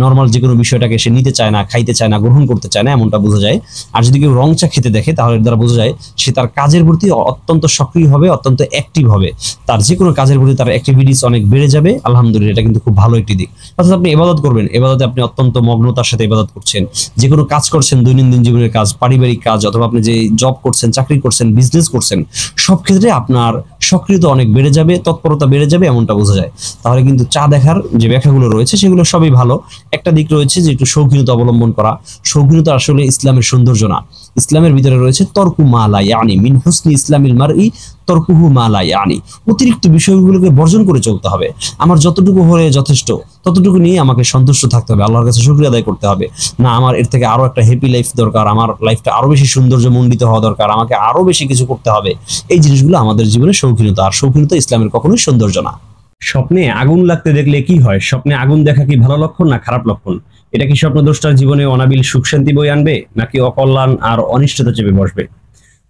Speaker 1: নর্মাল যে কোনো বিষয়টাকে সে নিতে চায় না, খাইতে চায় না, গ্রহণ করতে চায় না, এমনটা বোঝা যায়। আর যদি কেউ রং চা খেতে দেখে, তাহলে এর দ্বারা বোঝা যায় সে তার কাজের প্রতি অত্যন্ত সক্রিয় হবে, অত্যন্ত অ্যাক্টিভ হবে, তার যে কোনো কাজের প্রতি তার অ্যাক্টিভিটিস অনেক বেড়ে যাবে। আলহামদুলিল্লাহ, এটা কিন্তু খুব ভালো একটি দিক। অর্থাৎ আপনি ইবাদত করবেন, ইবাদতে আপনি অত্যন্ত মগ্নতার সাথে ইবাদত করছেন, যে কোনো কাজ করছেন, দৈনন্দিন জীবনের কাজ, পারিবারিক পারিবারিক কাজ অথবা আপনি যে জব করছেন, চাকরি করছেন, বিজনেস করছেন, সব ক্ষেত্রে আপনার সক্রিয়তা অনেক বেড়ে যাবে, তৎপরতা বেড়ে যাবে, এমনটা বোঝা যায়। তাহলে কিন্তু চা দেখার যে ব্যাখ্যাগুলো রয়েছে সেগুলো সবই ভালো। একটা দিক রয়েছে যে একটু শৌখিনতা অবলম্বন করা। শৌখিনতা আসলে ইসলামের সৌন্দর্য না। ইসলামের ভিতরে রয়েছে তর্কু মা লা ইয়ানি, মিন হুসনি ইসলামিল মারই তর্কুহু মা লা ইয়ানি। অতিরিক্ত বিষয়গুলোকে বর্জন করে চলতে হবে। আমার যতটুকু হলে যথেষ্ট, ততটুকু নিয়ে আমাকে সন্তুষ্ট থাকতে হবে, আল্লাহর কাছে শুকরিয়া আদায় করতে হবে। না, আমার এর থেকে আরো একটা হ্যাপি লাইফ দরকার, আমার লাইফটা আরো বেশি সৌন্দর্যমণ্ডিত হওয়া দরকার, আমাকে আরো বেশি কিছু করতে হবে। এই জিনিসগুলো আমাদের জীবনে শৌখিনতা। আর শৌখিনতা ইসলামের কখনোই সৌন্দর্য না। স্বপ্নে আগুন লাগতে দেখলে কি হয়? স্বপ্নে আগুন দেখা কি ভালো লক্ষণ না খারাপ লক্ষণ? এটা কি স্বপ্নদ্রষ্টার জীবনে অনাবিল সুখ শান্তি বই আনবে, নাকি অকল্যাণ আর অনিষ্টতা চেপে বসবে?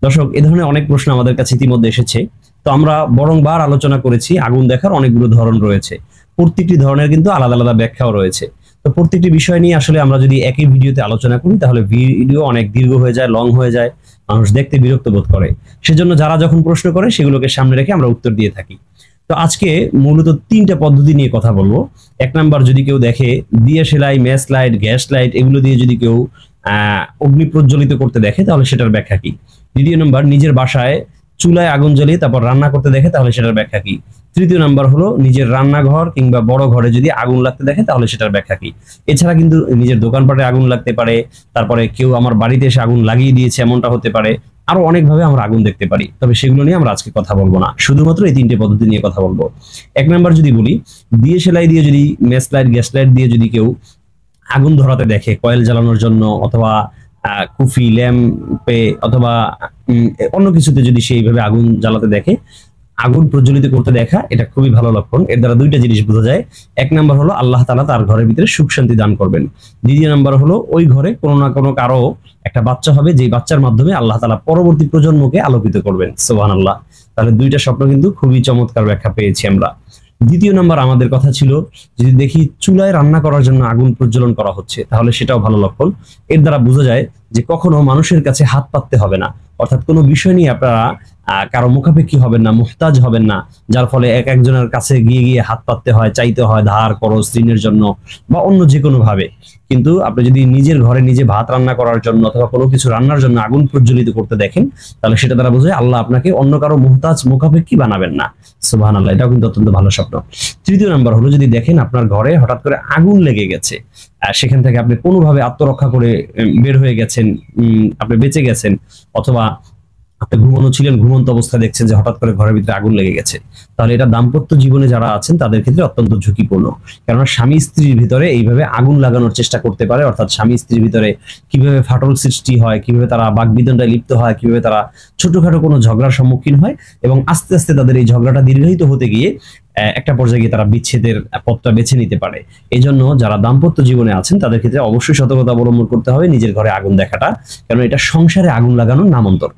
Speaker 1: দর্শক, এ ধরনের অনেক প্রশ্ন আমাদের কাছে ইতিমধ্যে এসেছে। তো আমরা বরংবার আলোচনা করেছি আগুন দেখার অনেকগুলো ধরন রয়েছে। প্রত্যেকটি ধরনের কিন্তু আলাদা আলাদা ব্যাখ্যাও রয়েছে। তো প্রত্যেকটি বিষয় নিয়ে আসলে আমরা যদি একই ভিডিওতে আলোচনা করি তাহলে ভিডিও অনেক দীর্ঘ হয়ে যায়, লং হয়ে যায়, মানুষ দেখতে বিরক্ত বোধ করে। সেজন্য যারা যখন প্রশ্ন করে সেগুলোকে সামনে রেখে আমরা উত্তর দিয়ে থাকি। তো আজকে মূলত 3টা পদ্ধতি নিয়ে কথা বলবো। 1 নাম্বার, যদি কেউ দেখে দিয়ে সেলাই, ম্যাচ লাইট, গ্যাস লাইট এগুলো দিয়ে যদি কেউ অগ্নি প্রজ্বলিত করতে দেখে তাহলে সেটার ব্যাখ্যা কি? 2 নাম্বার, নিজের বাসায় চুলায় আগুন জ্বালিয়ে তারপর রান্না করতে দেখে তাহলে সেটার ব্যাখ্যা কি? 3 নাম্বার হলো নিজের রান্নাঘর কিংবা বড় ঘরে যদি আগুন লাগতে দেখে তাহলে সেটার ব্যাখ্যা কি? এছাড়া কিন্তু নিজের দোকানপাটে আগুন লাগতে পারে, তারপরে কেউ আমার বাড়িতে এসে আগুন লাগিয়ে দিয়েছে এমনটা হতে পারে, আরো অনেকভাবে আমরা আগুন দেখতে পারি। তবে সেগুলো নিয়ে আমরা আজকে কথা বলবো না, শুধুমাত্র এই 3টে পদ্ধতি নিয়ে কথা বলবো। 1 নাম্বার যদি বলি, দিয়ে সেলাই দিয়ে যদি, ম্যাচ লাইট, গ্যাস লাইট দিয়ে যদি কেউ আগুন ধরাতে দেখে কয়েল জ্বালানোর জন্য, অথবা কুফি ল্যাম্পে অথবা অন্য কিছুতে যদি সেইভাবে আগুন জ্বালাতে দেখে, আগুন প্রজ্বলিত করতে দেখা, এটা খুবই ভালো লক্ষণ। এর দ্বারা 2টা জিনিস বোঝা যায়। 1 নাম্বার হলো আল্লাহ তাআলা তার ঘরের ভিতরে সুখ শান্তি দান করবেন। 2 নাম্বার হলো ওই ঘরে কোনো না কোনো কারো একটা বাচ্চা হবে, যে বাচ্চার মাধ্যমে আল্লাহ তাআলা পরবর্তী প্রজন্মকে আলোকিত করবেন। সুবহানাল্লাহ। তাহলে 2টা স্বপ্ন কিন্তু খুবই চমৎকার ব্যাখ্যা পেয়েছি আমরা। 2 নাম্বার আমাদের কথা ছিল, যদি দেখি চুলায় রান্না করার জন্য আগুন প্রজ্বলন করা হচ্ছে তাহলে সেটাও ভালো লক্ষণ। এর দ্বারা বোঝা যায় যে কখনো মানুষের কাছে হাত পাততে হবে না, অর্থাৎ কোনো বিষয় নিয়ে আপনারা কারো মুখাপেক্ষী হবেন না, মুহতাজ হবেন না, যার ফলে একজনের কাছে গিয়ে গিয়ে হাত পাততে হয়, চাইতে হয় ধার খরচ ঋণের জন্য বা অন্য যে কোনো ভাবে। কিন্তু আপনি যদি নিজের ঘরে নিজে ভাত রান্না করার জন্য অথবা কোনো কিছু রান্নার জন্য আগুন প্রজ্বলিত করতে দেখেন তাহলে সেটা দ্বারা বোঝায় আল্লাহ আপনাকে অন্য কারো মুহতাজ মুখাপেক্ষী বানাবেন না। সুবহানাল্লাহ, এটাও কিন্তু অত্যন্ত ভালো স্বপ্ন। 3 নাম্বার হলো, যদি দেখেন আপনার ঘরে হঠাৎ করে আগুন লেগে গেছে, সেখান থেকে আপনি কোনোভাবে আত্মরক্ষা করে বের হয়ে গেছেন, আপনি বেঁচে গেছেন, অথবা আপনি ঘুমানো ছিলেন, ঘুমন্ত অবস্থায় দেখছেন যে হঠাৎ করে ঘরের ভিতরে আগুন লেগে গেছে, তাহলে এটা দাম্পত্য জীবনে যারা আছেন তাদের ক্ষেত্রে অত্যন্ত ঝুঁকিপূর্ণ। কেননা স্বামী স্ত্রীর ভিতরে এইভাবে আগুন লাগানোর চেষ্টা করতে পারে, অর্থাৎ স্বামী স্ত্রীর ভিতরে কিভাবে ফাটল সৃষ্টি হয়, কিভাবে তারা বাকবিতণ্ডায় লিপ্ত হয়, কিভাবে তারা ছোটখাটো কোনো ঝগড়ার সম্মুখীন হয়, এবং আস্তে আস্তে তাদের এই ঝগড়াটা দীর্ঘায়িত হতে গিয়ে একটা পর্যায়ে গিয়ে তারা বিচ্ছেদের পথটা বেছে নিতে পারে। এই জন্য যারা দাম্পত্য জীবনে আছেন তাদের ক্ষেত্রে অবশ্যই সতর্কতা অবলম্বন করতে হবে নিজের ঘরে আগুন দেখাটা, কারণ এটা সংসারে আগুন লাগানোর নামান্তর।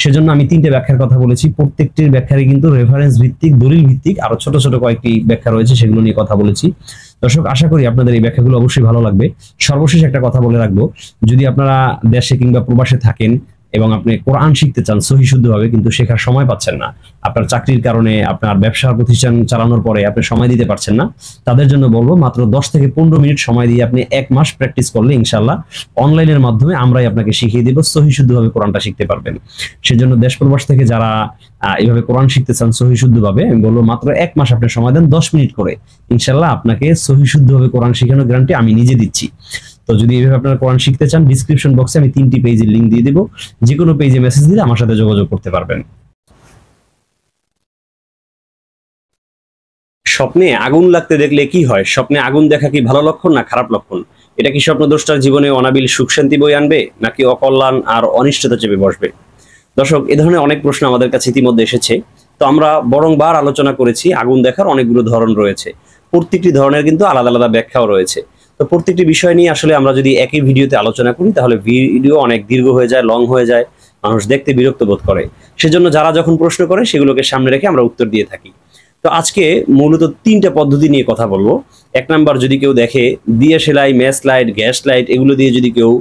Speaker 1: সেজন্য আমি 3টে ব্যাখ্যার কথা বলেছি। প্রত্যেকটির ব্যাখ্যারই কিন্তু রেফারেন্স ভিত্তিক, দলিল ভিত্তিক, আরো ছোট ছোট কয়েকটি ব্যাখ্যা রয়েছে, সেগুলো নিয়ে কথা বলেছি। দর্শক, আশা করি আপনাদের এই ব্যাখ্যাগুলো অবশ্যই ভালো লাগবে। সর্বশেষ একটা কথা বলে রাখবো, যদি আপনারা দেশে কিংবা প্রবাসে থাকেন এবং আপনি কোরআন শিখতে চান সহি শুদ্ধভাবে, কিন্তু শেখার সময় পাচ্ছেন না, আপনার চাকরির কারণে, আপনার ব্যবসার প্রতিষ্ঠান চালানোর পরে আপনি সময় দিতে পারছেন না, তাদের জন্য বলবো মাত্র 10 থেকে 15 মিনিট সময় দিয়ে আপনি 1 মাস প্র্যাকটিস করলে ইনশাআল্লাহ অনলাইনের মাধ্যমে আমরাই আপনাকে শিখিয়ে দেব, সহি শুদ্ধভাবে কোরআনটা শিখতে পারবেন। সেজন্য দেশ প্রবাস থেকে যারা এইভাবে কোরআন শিখতে চান সহি শুদ্ধভাবে, আমি বলবো মাত্র 1 মাস আপনি সময় দেন, 10 মিনিট করে, ইনশাআল্লাহ আপনাকে সহি শুদ্ধভাবে কোরআন শেখানোর গ্যারান্টি আমি নিজে দিচ্ছি। তো যদি এইভাবে আপনারা কোরআন শিখতে চান, ডিসক্রিপশন বক্সে আমি 3টি পেজের লিংক দিয়ে দেব, যে কোনো পেজে মেসেজ দিলে আমার সাথে যোগাযোগ করতে পারবেন। স্বপ্নে আগুন লাগতে দেখলে কি হয়? স্বপ্নে আগুন দেখা কি ভালো লক্ষণ না খারাপ লক্ষণ? এটা কি স্বপ্নদ্রষ্টার জীবনে অনাবিল সুখ শান্তি বই আনবে, নাকি অকল্যাণ আর অনিষ্টতা চেপে বসবে? দর্শক, এ ধরনের অনেক প্রশ্ন আমাদের কাছে ইতিমধ্যে এসেছে। তো আমরা বরংবার আলোচনা করেছি আগুন দেখার অনেকগুলো ধরন রয়েছে। প্রত্যেকটি ধরনের কিন্তু আলাদা আলাদা ব্যাখ্যাও রয়েছে। তো প্রত্যেকটি বিষয় নিয়ে আসলে আমরা যদি একই ভিডিওতে আলোচনা করি তাহলে ভিডিও অনেক দীর্ঘ হয়ে যায়, লং হয়ে যায়, মানুষ দেখতে বিরক্ত বোধ করে। সেজন্য যারা যখন প্রশ্ন করে সেগুলোকে সামনে রেখে আমরা উত্তর দিয়ে থাকি। তো আজকে মূলত 3টা পদ্ধতি নিয়ে কথা বলবো। 1 নাম্বার, যদি কেউ দেখে দিয়ে সেলাই, ম্যাচ লাইট, গ্যাস লাইট এগুলো দিয়ে যদি কেউ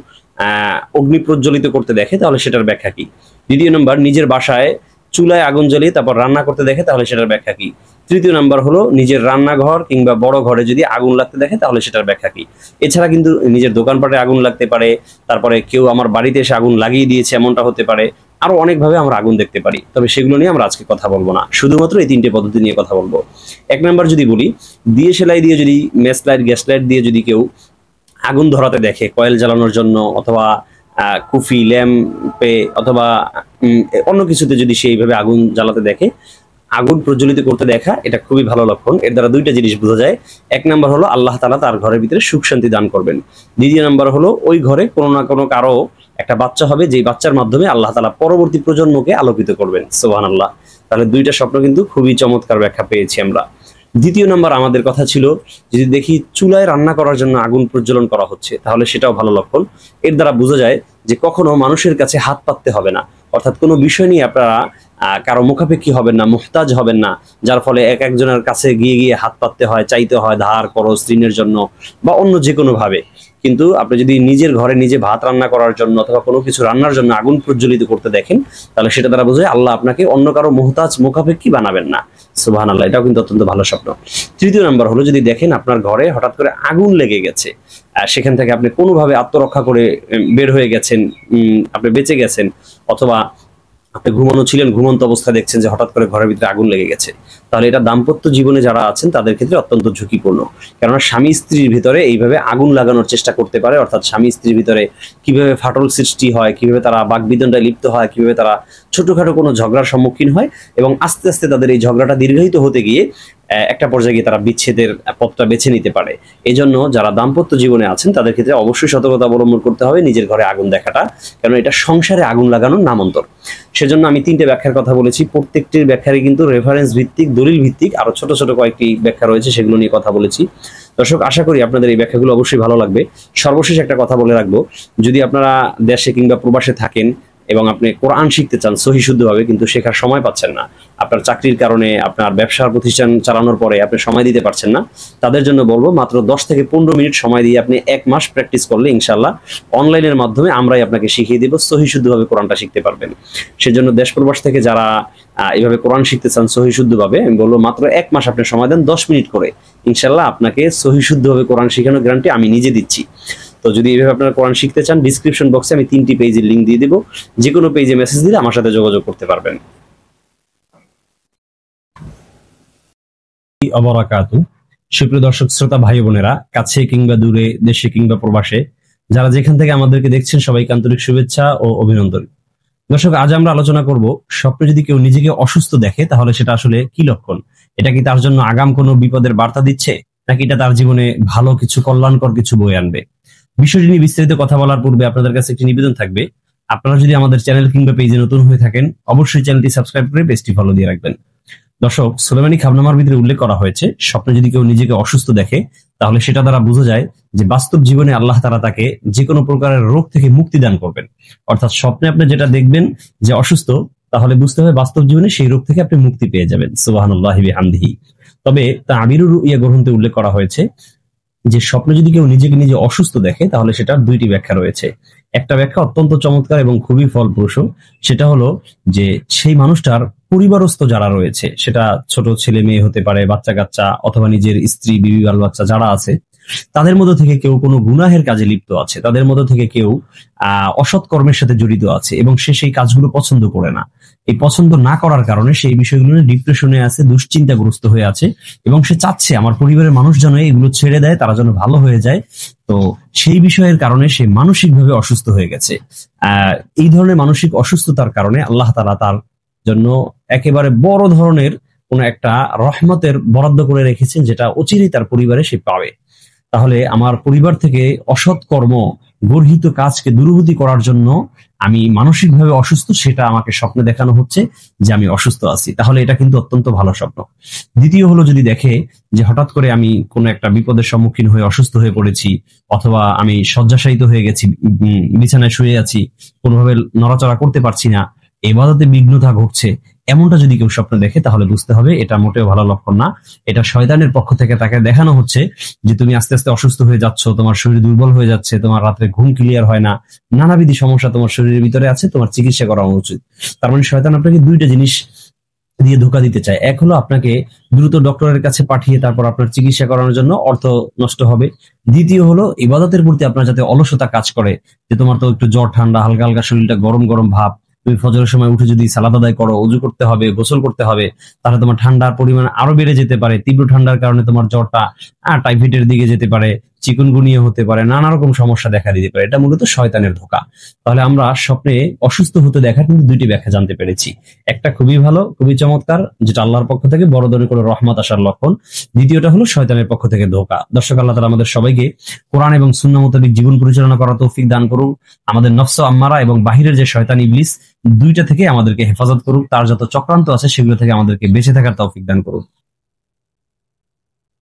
Speaker 1: অগ্নি প্রজ্বলিত করতে দেখে তাহলে সেটার ব্যাখ্যা কি? 2 নাম্বার, নিজের বাসায় চুলায় আগুন জ্বালিয়ে তারপর রান্না করতে দেখে তাহলে সেটার ব্যাখ্যা কি? তৃতীয় নাম্বার হলো নিজের রান্নাঘর কিংবা বড় ঘরে যদি আগুন লাগতে দেখে তাহলে সেটার ব্যাখ্যা কি। এছাড়া কিন্তু নিজের দোকানপাটে আগুন লাগতে পারে, তারপরে কেউ আমার বাড়িতে এসে আগুন লাগিয়ে দিয়েছে এমনটা হতে পারে, আরো অনেকভাবে আমরা আগুন দেখতে পারি। তবে সেগুলো নিয়ে আমরা আজকে কথা বলবো না, শুধুমাত্র এই তিনটে পদ্ধতি নিয়ে কথা বলবো। এক নাম্বার যদি বলি, দিয়ে সেলাই দিয়ে যদি, মেস লাইট, গ্যাস লাইট দিয়ে যদি কেউ আগুন ধরাতে দেখে কয়েল জ্বালানোর জন্য, অথবা কুফি ল্যাম্পে, অথবা অন্য কিছুতে যদি সেইভাবে আগুন জ্বালাতে দেখে, আগুন প্রজ্বলিত করতে দেখা, এটা খুবই ভালো লক্ষণ। এর দ্বারা দুইটা জিনিস বোঝা যায়। এক নাম্বার হলো আল্লাহ তাআলা তার ঘরের ভিতরে সুখ শান্তি দান করবেন। দ্বিতীয় নাম্বার হলো ওই ঘরে কোনো না কোনো কারো একটা বাচ্চা হবে, যেই বাচ্চার মাধ্যমে আল্লাহ তাআলা পরবর্তী প্রজন্মকে আলোকিত করবেন। সুবহানাল্লাহ। তাহলে দুইটা স্বপ্ন কিন্তু খুবই চমৎকার ব্যাখ্যা পেয়েছি আমরা। দ্বিতীয় নাম্বার আমাদের কথা ছিল, যদি দেখি চুলায় রান্না করার জন্য আগুন প্রজ্বলন করা হচ্ছে, তাহলে সেটাও ভালো লক্ষণ। এর দ্বারা বোঝা যায় যে কখনো মানুষের কাছে হাত পাততে হবে না, অর্থাৎ কোনো বিষয় নিয়ে আপনারা কারো মুখাপেক্ষী হবেন না, মুহতাজ হবেন না, যার ফলে এক একজনের কাছে গিয়ে গিয়ে হাত পাততে হয়, চাইতে হয় ধার খরচ ঋণের জন্য বা অন্য যে কোনো ভাবে। কিন্তু আপনি যদি নিজের ঘরে নিজে ভাত রান্না করার জন্য অথবা কোনো কিছু রান্নার জন্য আগুন প্রজ্বলিত করতে দেখেন, তাহলে সেটা দ্বারা বোঝায় আল্লাহ আপনাকে অন্য কারো মুহতাজ মুখাপেক্ষী বানাবেন না। সুবহানাল্লাহ। এটাও কিন্তু অত্যন্ত ভালো স্বপ্ন। তৃতীয় নাম্বার হলো, যদি দেখেন আপনার ঘরে হঠাৎ করে আগুন লেগে গেছে, সেখান থেকে আপনি কোনোভাবে আত্মরক্ষা করে বের হয়ে গেছেন, আপনি বেঁচে গেছেন, অথবা আপনি ঘুমানো ছিলেন, ঘুমন্ত অবস্থা দেখছেন যে হঠাৎ করে ঘরের ভিতরে আগুন লেগে গেছে, তাহলে এটা দাম্পত্য জীবনে যারা আছেন তাদের ক্ষেত্রে অত্যন্ত ঝুঁকিপূর্ণ। কেননা স্বামী স্ত্রীর ভিতরে এইভাবে আগুন লাগানোর চেষ্টা করতে পারে, অর্থাৎ স্বামী স্ত্রীর ভিতরে কিভাবে ফাটল সৃষ্টি হয়, কিভাবে তারা বাকবিতণ্ডায় লিপ্ত হয়, কিভাবে তারা ছোটখাটো কোনো ঝগড়ার সম্মুখীন হয়, এবং আস্তে আস্তে তাদের এই ঝগড়াটা দীর্ঘায়িত হতে গিয়ে একটা পর্যায়ে গিয়ে তারা বিচ্ছেদের পথটা বেছে নিতে পারে। এই জন্য যারা দাম্পত্য জীবনে আছেন তাদের ক্ষেত্রে অবশ্যই সতর্কতা অবলম্বন করতে হবে নিজের ঘরে আগুন দেখাটা, কারণ এটা সংসারে আগুন লাগানোর নামান্তর। সেজন্য আমি তিনটে ব্যাখ্যার কথা বলেছি, প্রত্যেকটির ব্যাখ্যারই কিন্তু রেফারেন্স ভিত্তিক, দলিল ভিত্তিক, আরো ছোট ছোট কয়েকটি ব্যাখ্যা রয়েছে, সেগুলো নিয়ে কথা বলেছি। দর্শক, আশা করি আপনাদের এই ব্যাখ্যাগুলো অবশ্যই ভালো লাগবে। সর্বশেষ একটা কথা বলে রাখবো, যদি আপনারা দেশে কিংবা প্রবাসে থাকেন এবং আপনি কোরআন শিখতে চান সহি শুদ্ধভাবে, কিন্তু শেখার সময় পাচ্ছেন না, আপনার চাকরির কারণে, আপনার ব্যবসার প্রতিষ্ঠান চালানোর পরে আপনি সময় দিতে পারছেন না, তাদের জন্য বলবো মাত্র 10 থেকে 15 মিনিট সময় দিয়ে আপনি 1 মাস প্র্যাকটিস করলে ইনশাআল্লাহ অনলাইনের মাধ্যমে আমরাই আপনাকে শিখিয়ে দেব, সহি শুদ্ধভাবে কোরআনটা শিখতে পারবেন। সেজন্য দেশ প্রবাস থেকে যারা এইভাবে কোরআন শিখতে চান সহি শুদ্ধভাবে, আমি বলবো মাত্র 1 মাস আপনি সময় দেন, 10 মিনিট করে, ইনশাআল্লাহ আপনাকে সহি শুদ্ধভাবে কোরআন শেখানোর গ্যারান্টি আমি নিজে দিচ্ছি। তো যদি এইভাবে আপনারা কোরআন শিখতে চান, ডিসক্রিপশন বক্সে আমি 3টি পেজের লিংক দিয়ে দেবো, যে কোনো পেজে মেসেজ দিলে আমার সাথে যোগাযোগ করতে পারবেন। সুপ্রিয় দর্শক শ্রোতা ভাই বোনেরা, কাছে কিংবা দূরে, দেশে কিংবা প্রবাসে, যারা যেখান থেকে আমাদেরকে দেখছেন, সবাইকে আন্তরিক শুভেচ্ছা ও অভিনন্দন। দর্শক, আজ আমরা আলোচনা করব, স্বপ্নে যদি কেউ নিজেকে অসুস্থ দেখে তাহলে সেটা আসলে কি লক্ষণ। এটা কি তার জন্য আগাম কোনো বিপদের বার্তা দিচ্ছে, নাকি এটা তার জীবনে ভালো কিছু, কল্যাণকর কিছু বয়ে আনবে? বিষয়টি নিয়ে বিস্তারিত কথা বলার পূর্বে আপনাদের কাছে একটি নিবেদন থাকবে, আপনারা যদি আমাদের চ্যানেল কিংবা পেজে নতুন হয়ে থাকেন, অবশ্যই চ্যানেলটি সাবস্ক্রাইব করে পেজটি ফলো দিয়ে রাখবেন। দর্শক, সুলাইমানি খাবনামার ভিতরে উল্লেখ করা হয়েছে, স্বপ্নে যদি কেউ নিজেকে অসুস্থ দেখে তাহলে সেটা দ্বারা বোঝা যায় যে বাস্তব জীবনে আল্লাহ তাআলা তাকে যে কোনো প্রকারের রোগ থেকে মুক্তি দান করবেন। অর্থাৎ স্বপ্নে আপনি যেটা দেখবেন যে অসুস্থ, তাহলে বুঝতে হবে বাস্তব জীবনে সেই রোগ থেকে আপনি মুক্তি পেয়ে যাবেন। সুবহানাল্লাহি বিহামদিহি। তবে তাবিরুর রুইয়া গ্রন্থে উল্লেখ করা হয়েছে যে স্বপ্নে যদি কেউ নিজেকে নিজে অসুস্থ দেখে তাহলে সেটার 2টি ব্যাখ্যা রয়েছে। একটা ব্যাখ্যা অত্যন্ত চমৎকার এবং খুবই ফলপ্রসূ, সেটা হলো যে সেই মানুষটার পরিবারস্থ যারা রয়েছে, সেটা ছোট ছেলে মেয়ে হতে পারে, বাচ্চা কাচ্চা, অথবা নিজের স্ত্রী, বিবি, বাল বাচ্চা যারা আছে, তাদের মধ্য থেকে কেউ কোনো গুনাহের কাজে লিপ্ত আছে, তাদের মধ্য থেকে কেউ অসৎ কর্মের সাথে জড়িত আছে এবং সে সেই কাজগুলো পছন্দ করে না। এই পছন্দ না করার কারণে সেই বিষয়গুলো নিয়ে ডিপ্রেশনে আছে, দুশ্চিন্তাগ্রস্ত হয়ে আছে, এবং সে চাচ্ছে আমার পরিবারের মানুষ যেন এগুলো ছেড়ে দেয়, তারা যেন ভালো হয়ে যায়। তো সেই বিষয়ের কারণে সে মানসিকভাবে অসুস্থ হয়ে গেছে। এই ধরনের মানসিক অসুস্থতার কারণে আল্লাহ তাআলা তার জন্য একেবারে বড় ধরনের কোন একটা রহমতের বরাদ্দ করে রেখেছেন, যেটা অচিরেই তার পরিবারে সে পাবে। তাহলে আমার পরিবার থেকে অসৎ কর্ম, গর্হিত কাজকে দূরীভূত করার জন্য আমি মানসিকভাবে অসুস্থ, সেটা আমাকে স্বপ্নে দেখানো হচ্ছে যে আমি অসুস্থ আছি, তাহলে এটা কিন্তু অত্যন্ত ভালো স্বপ্ন। দ্বিতীয় হলো, যদি দেখে যে হঠাৎ করে আমি কোনো একটা বিপদের সম্মুখীন হয়ে অসুস্থ হয়ে পড়েছি, অথবা আমি শয্যাশায়িত হয়ে গেছি, বিছানায় শুয়ে আছি, কোনোভাবে নড়াচড়া করতে পারছি না, ইবাদতে বিঘ্নতা ঘটছে, এমনটা যদি কেউ স্বপ্ন দেখে তাহলে বুঝতে হবে এটা মোটেও ভালো লক্ষণ না। এটা শয়তানের পক্ষ থেকে তাকে দেখানো হচ্ছে যে তুমি আস্তে আস্তে অসুস্থ হয়ে যাচ্ছ, তোমার শরীর দুর্বল হয়ে যাচ্ছে, তোমার রাত্রে ঘুম ক্লিয়ার হয় না, নানাবিধি সমস্যা তোমার শরীরের ভিতরে আছে, তোমার চিকিৎসা করা উচিত। তার মানে শয়তান আপনাকে 2টা জিনিস দিয়ে ধোকা দিতে চায়। এক হলো আপনাকে দ্রুত ডক্টরের কাছে পাঠিয়ে তারপর আপনার চিকিৎসা করানোর জন্য অর্থ নষ্ট হবে। দ্বিতীয় হলো ইবাদতের প্রতি আপনার যাতে অলসতা কাজ করে, যে তোমার তো একটু জ্বর ঠান্ডা হালকা হালকা শরীরটা গরম গরম ভাব, তুমি ফজরের সময় উঠে যদি সালাত আদায় করো, অজু করতে হবে, গোসল করতে হবে, তাহলে তোমার ঠান্ডার পরিমাণ আরো বেড়ে যেতে পারে। তীব্র ঠান্ডার কারণে তোমার জ্বরটা টাইফয়েডের দিকে যেতে পারে, চিকুনগুনিয়া হতে পারে, নানা রকম সমস্যা দেখা দিতে পারে। এটা মূলত শয়তানের ধোঁকা। তাহলে আমরা স্বপ্নে অসুস্থ হতে দেখার কিন্তু দুইটি ব্যাখ্যা জানতে পেরেছি। একটা খুবই ভালো, খুবই চমৎকার, যেটা আল্লাহর পক্ষ থেকে বড় ধরনের কোনো রহমত আসার লক্ষণ। দ্বিতীয়টা হলো শয়তানের পক্ষ থেকে ধোঁকা। দর্শক, আল্লাহ তাআলা আমাদের সবাইকে কোরআন এবং সুন্নাহ মোতাবেক জীবন পরিচালনা করার তৌফিক দান করুন। আমাদের নফস আম্মারা এবং বাহিরের যে শয়তান ইবলিস, দুইটা থেকে আমাদেরকে হেফাজত করুক। তার যত চক্রান্ত আছে সেগুলো থেকে আমাদেরকে বেঁচে থাকার তৌফিক দান করুন।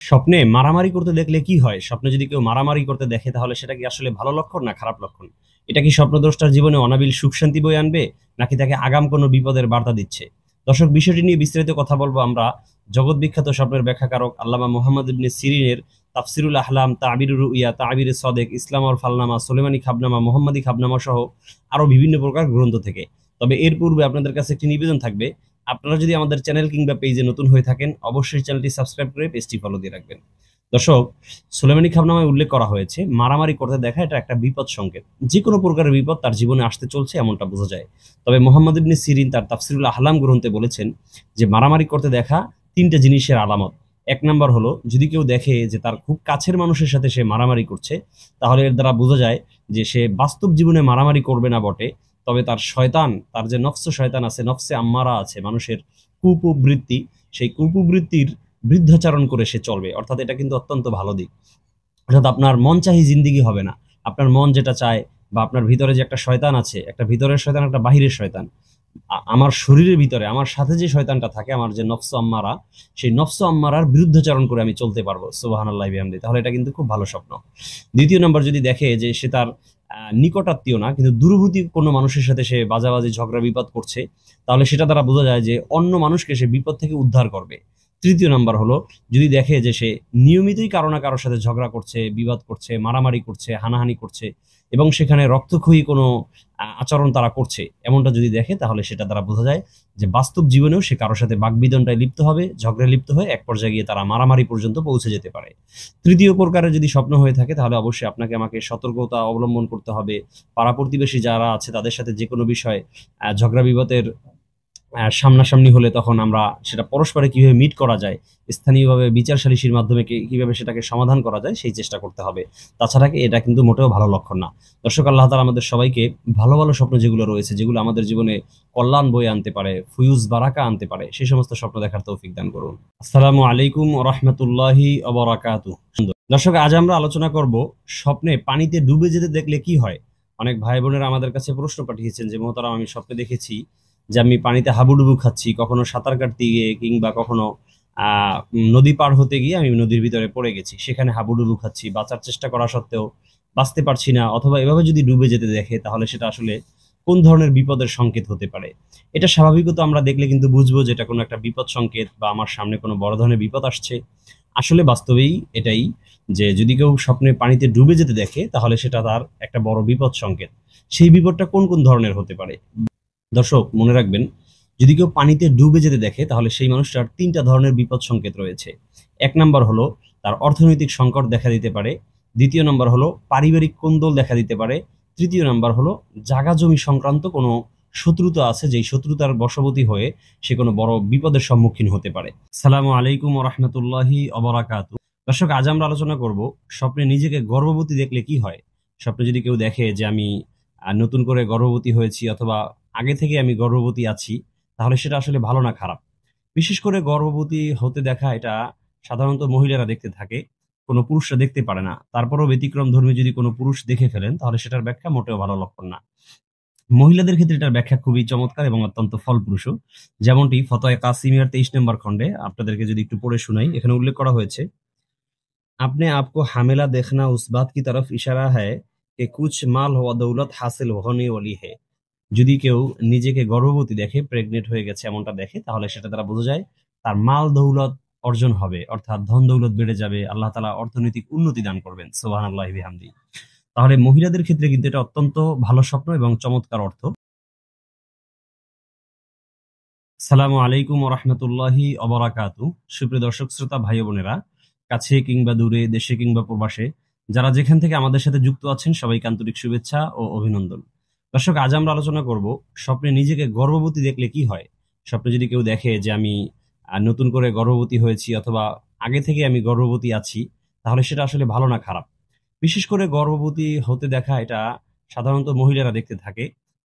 Speaker 1: স্বপ্নে মারামারি করতে দেখলে কি হয়? স্বপ্নে যদি কেউ মারামারি করতে দেখে তাহলে সেটা কি আসলে ভালো লক্ষণ না খারাপ লক্ষণ? এটা কি স্বপ্নদ্রষ্টার জীবনে অনাবিল সুখ শান্তি বয়ে আনবে, নাকি তাকে আগাম কোনো বিপদের বার্তা দিচ্ছে? দর্শক, বিষয়টি নিয়ে বিস্তারিত কথা বলবো আমরা জগৎ বিখ্যাত স্বপ্নের ব্যাখ্যাকারক আল্লামা মুহাম্মদ ইবনে সিরিনের তাফসিরুল আহলাম, তাবিরুর রুইয়া, তাবির সদেক, ইসলাম আর ফালনামা, সুলেমানি খাবনামা, মোহাম্মদী খাবনামা সহ আরো বিভিন্ন প্রকার গ্রন্থ থেকে। তবে এর পূর্বে আপনাদের কাছে একটি নিবেদন থাকবে, আপনারা যদি আমাদের চ্যানেল কিংবা পেজে নতুন হয়ে থাকেন অবশ্যই চ্যানেলটি সাবস্ক্রাইব করে পেজটি ফলো দিয়ে রাখবেন। দর্শক, সুলেমানি খাবনামায় উল্লেখ করা হয়েছে মারামারি করতে দেখা এটা একটা বিপদ সংকেত। যে কোনো প্রকারের বিপদ তার জীবনে আসতে চলছে এমনটা বোঝা যায়। তবে মোহাম্মদ ইবনে সিরিন তার তাফসিরুল আহলাম গ্রন্থে বলেছেন যে মারামারি করতে দেখা তিনটা জিনিসের আলামত। এক নাম্বার হলো, যদি কেউ দেখে যে তার খুব কাছের মানুষের সাথে সে মারামারি করছে, তাহলে এর দ্বারা বোঝা যায় যে সে বাস্তব জীবনে মারামারি করবে না বটে, তবে তার শয়তান, তার যে নফস শয়তান আছে, নফসে আম্মারা আছে, মানুষের কুপ্রবৃত্তি, সেই কুপ্রবৃত্তির বৃদ্ধাচারণ করে সে চলবে। অর্থাৎ এটা কিন্তু অত্যন্ত ভালো দিক। অর্থাৎ আপনার মন চাহি জিন্দিগি হবে না। আপনার মন যেটা চায়, বা আপনার ভিতরে যে একটা শয়তান আছে, একটা ভিতরের শয়তান, একটা বাহিরের শয়তান, আমার শরীরের ভিতরে আমার সাথে যে শয়তানটা থাকে, আমার যে নফস আম্মারা, সেই নফস আম্মারার বিরুদ্ধাচরণ করে আমি চলতে পারবো, সুবহানাল্লাহি বিহামদি, তাহলে এটা কিন্তু খুব ভালো স্বপ্ন। দ্বিতীয় নম্বর, যদি দেখে যে সে তার নিকটাত্মীয় না কিন্তু দূরবর্তী কোনো মানুষের সাথে সে বাজাবাজি ঝগড়া বিবাদ করছে, তাহলে সেটা দ্বারা বোঝা যায় যে অন্য মানুষকে সে বিপদ থেকে উদ্ধার করবে। তৃতীয় নাম্বার হলো, যদি দেখে যে সে নিয়মিতই কারো না কারোর সাথে ঝগড়া করছে, বিবাদ করছে, মারামারি করছে, হানাহানি করছে, এবং সেখানে রক্তক্ষয়ী কোনো আচরণ তারা করছে, এমনটা যদি দেখে, তাহলে সেটা দ্বারা বোঝা যায় যে বাস্তব জীবনেও সে কারোর সাথে বাকবিতণ্ডায় লিপ্ত হবে, ঝগড়ায় লিপ্ত হয়ে এক পর্যায়ে গিয়ে তারা মারামারি পর্যন্ত পৌঁছে যেতে পারে। তৃতীয় প্রকারের যদি স্বপ্ন হয়ে থাকে, তাহলে অবশ্যই আপনাকে আমাকে সতর্কতা অবলম্বন করতে হবে। পাড়া প্রতিবেশী যারা আছে তাদের সাথে যে কোনো বিষয়ে ঝগড়া বিবাদের সামনাসামনি হলে তখন আমরা সেটা পরস্পরে কিভাবে মিট করা যায়, স্থানীয়ভাবে বিচার সালিসির মাধ্যমে কিভাবে সেটাকে সমাধান করা যায় সেই চেষ্টা করতে হবে। তাছাড়া এটা কিন্তু মোটেও ভালো লক্ষণ না। দর্শক, আল্লাহ তাআলা আমাদের সবাইকে ভালো ভালো স্বপ্ন যেগুলো রয়েছে, যেগুলো আমাদের জীবনে কল্যাণ বয়ে আনতে পারে, ফুয়ুজ বারাকা আনতে পারে, সেই সমস্ত স্বপ্ন দেখার তৌফিক দান করুন। আসসালামু আলাইকুম ওয়া রাহমাতুল্লাহি ওয়া বারাকাতুহু। দর্শক, আজ আমরা আলোচনা করব স্বপ্নে পানিতে ডুবে যেতে দেখলে কি হয়। অনেক ভাই বোনেরা আমাদের কাছে প্রশ্ন পাঠিয়েছেন যে মোহতারাম, আমি স্বপ্নে দেখেছি যে আমি পানিতে হাবুডুবু খাচ্ছি, কখনো সাঁতার কাটতে গিয়ে কিংবা কখনো নদী পার হতে গিয়ে আমি নদীর ভিতরে পড়ে গেছি, সেখানে হাবুডুবু খাচ্ছি, বাঁচার চেষ্টা করা সত্ত্বেও বাঁচতে পারছি না। অথবা এভাবে যদি ডুবে যেতে দেখে, তাহলে সেটা আসলে কোন ধরনের বিপদের সংকেত হতে পারে? এটা স্বাভাবিকত আমরা দেখলে কিন্তু বুঝবো যে এটা কোনো একটা বিপদ সংকেত, বা আমার সামনে কোনো বড় ধরনের বিপদ আসছে। আসলে বাস্তবেই এটাই, যে যদি কেউ স্বপ্নে পানিতে ডুবে যেতে দেখে, তাহলে সেটা তার একটা বড় বিপদ সংকেত। সেই বিপদটা কোন কোন ধরনের হতে পারে? দর্শক, মনে রাখবেন, যদি কেউ পানিতে ডুবে যেতে দেখে, তাহলে সেই মানুষটার তিনটা ধরনের বিপদ সংকেত রয়েছে। এক নাম্বার হলো তার অর্থনৈতিক সংকট দেখা দিতে পারে। দ্বিতীয় নাম্বার হলো পারিবারিক কোন্দল দেখা দিতে পারে। তৃতীয় নাম্বার হলো জাগা জমি সংক্রান্ত কোনো শত্রুতা আছে, যেই শত্রুতার বশবর্তী হয়ে সে কোনো বড় বিপদের সম্মুখীন হতে পারে। আসসালামু আলাইকুম ওয়া রাহমাতুল্লাহি ওয়া বারাকাতুহু। দর্শক, আজ আমরা আলোচনা করব স্বপ্নে নিজেকে গর্ভবতী দেখলে কি হয়। স্বপ্নে যদি কেউ দেখে যে আমি নতুন করে গর্ভবতী হয়েছি, অথবা আগে থেকে আমি গর্ভবতী আছি, তাহলে সেটা আসলে ভালো না খারাপ? বিশেষ করে গর্ভবতী হতে দেখা, এটা সাধারণত মহিলারা দেখতে থাকে, কোনো পুরুষরা দেখতে পারে না। তারপরেও ব্যতিক্রম ধর্মী যদি কোনো পুরুষ দেখে ফেলেন, তাহলে সেটার ব্যাখ্যা মোটেও ভালো লক্ষণ না। মহিলাদের ক্ষেত্রে এটার ব্যাখ্যা খুবই চমৎকার এবং অত্যন্ত ফলপ্রসূ। যেমনটি ফতোয়া কাসিমিয়ার 23 নম্বর খণ্ডে, আপনাদেরকে যদি একটু পড়ে শোনাই, এখানে উল্লেখ করা হয়েছে, अपने आप को हामिला देखना उस बात की तरफ इशारा है कि कुछ माल व दौलत हासिल होने वाली है। যদি কেউ নিজেকে গর্ভবতী দেখে, প্রেগনেন্ট হয়ে গেছে এমনটা দেখে, তাহলে সেটা দ্বারা বোঝা যায় তার মাল দৌলত অর্জন হবে, অর্থাৎ ধন দৌলত বেড়ে যাবে, আল্লাহ তাআলা অর্থনৈতিক উন্নতি দান করবেন, সুবহানাল্লাহি বিহামদি। তাহলে মহিলাদের ক্ষেত্রে কিন্তু এটা অত্যন্ত ভালো স্বপ্ন এবং চমৎকার অর্থ। সালামু আলাইকুম রহমতুল্লাহি অবরাকাতু। সুপ্রিয় দর্শক শ্রোতা ভাই ও বোনেরা, কাছে কিংবা দূরে, দেশে কিংবা প্রবাসে, যারা যেখান থেকে আমাদের সাথে যুক্ত আছেন সবাইকে আন্তরিক শুভেচ্ছা ও অভিনন্দন। দর্শক, আজ আমরা আলোচনা করব স্বপ্নে নিজেকে গর্ভবতী দেখলে কি হয়। স্বপ্নে যদি কেউ দেখে যে আমি নতুন করে গর্ভবতী হয়েছি অথবা আগে থেকে আমি গর্ভবতী আছি, তাহলে সেটা আসলে ভালো না খারাপ। বিশেষ করে গর্ভবতী হতে দেখা, এটা সাধারণত মহিলারা দেখতে থাকে,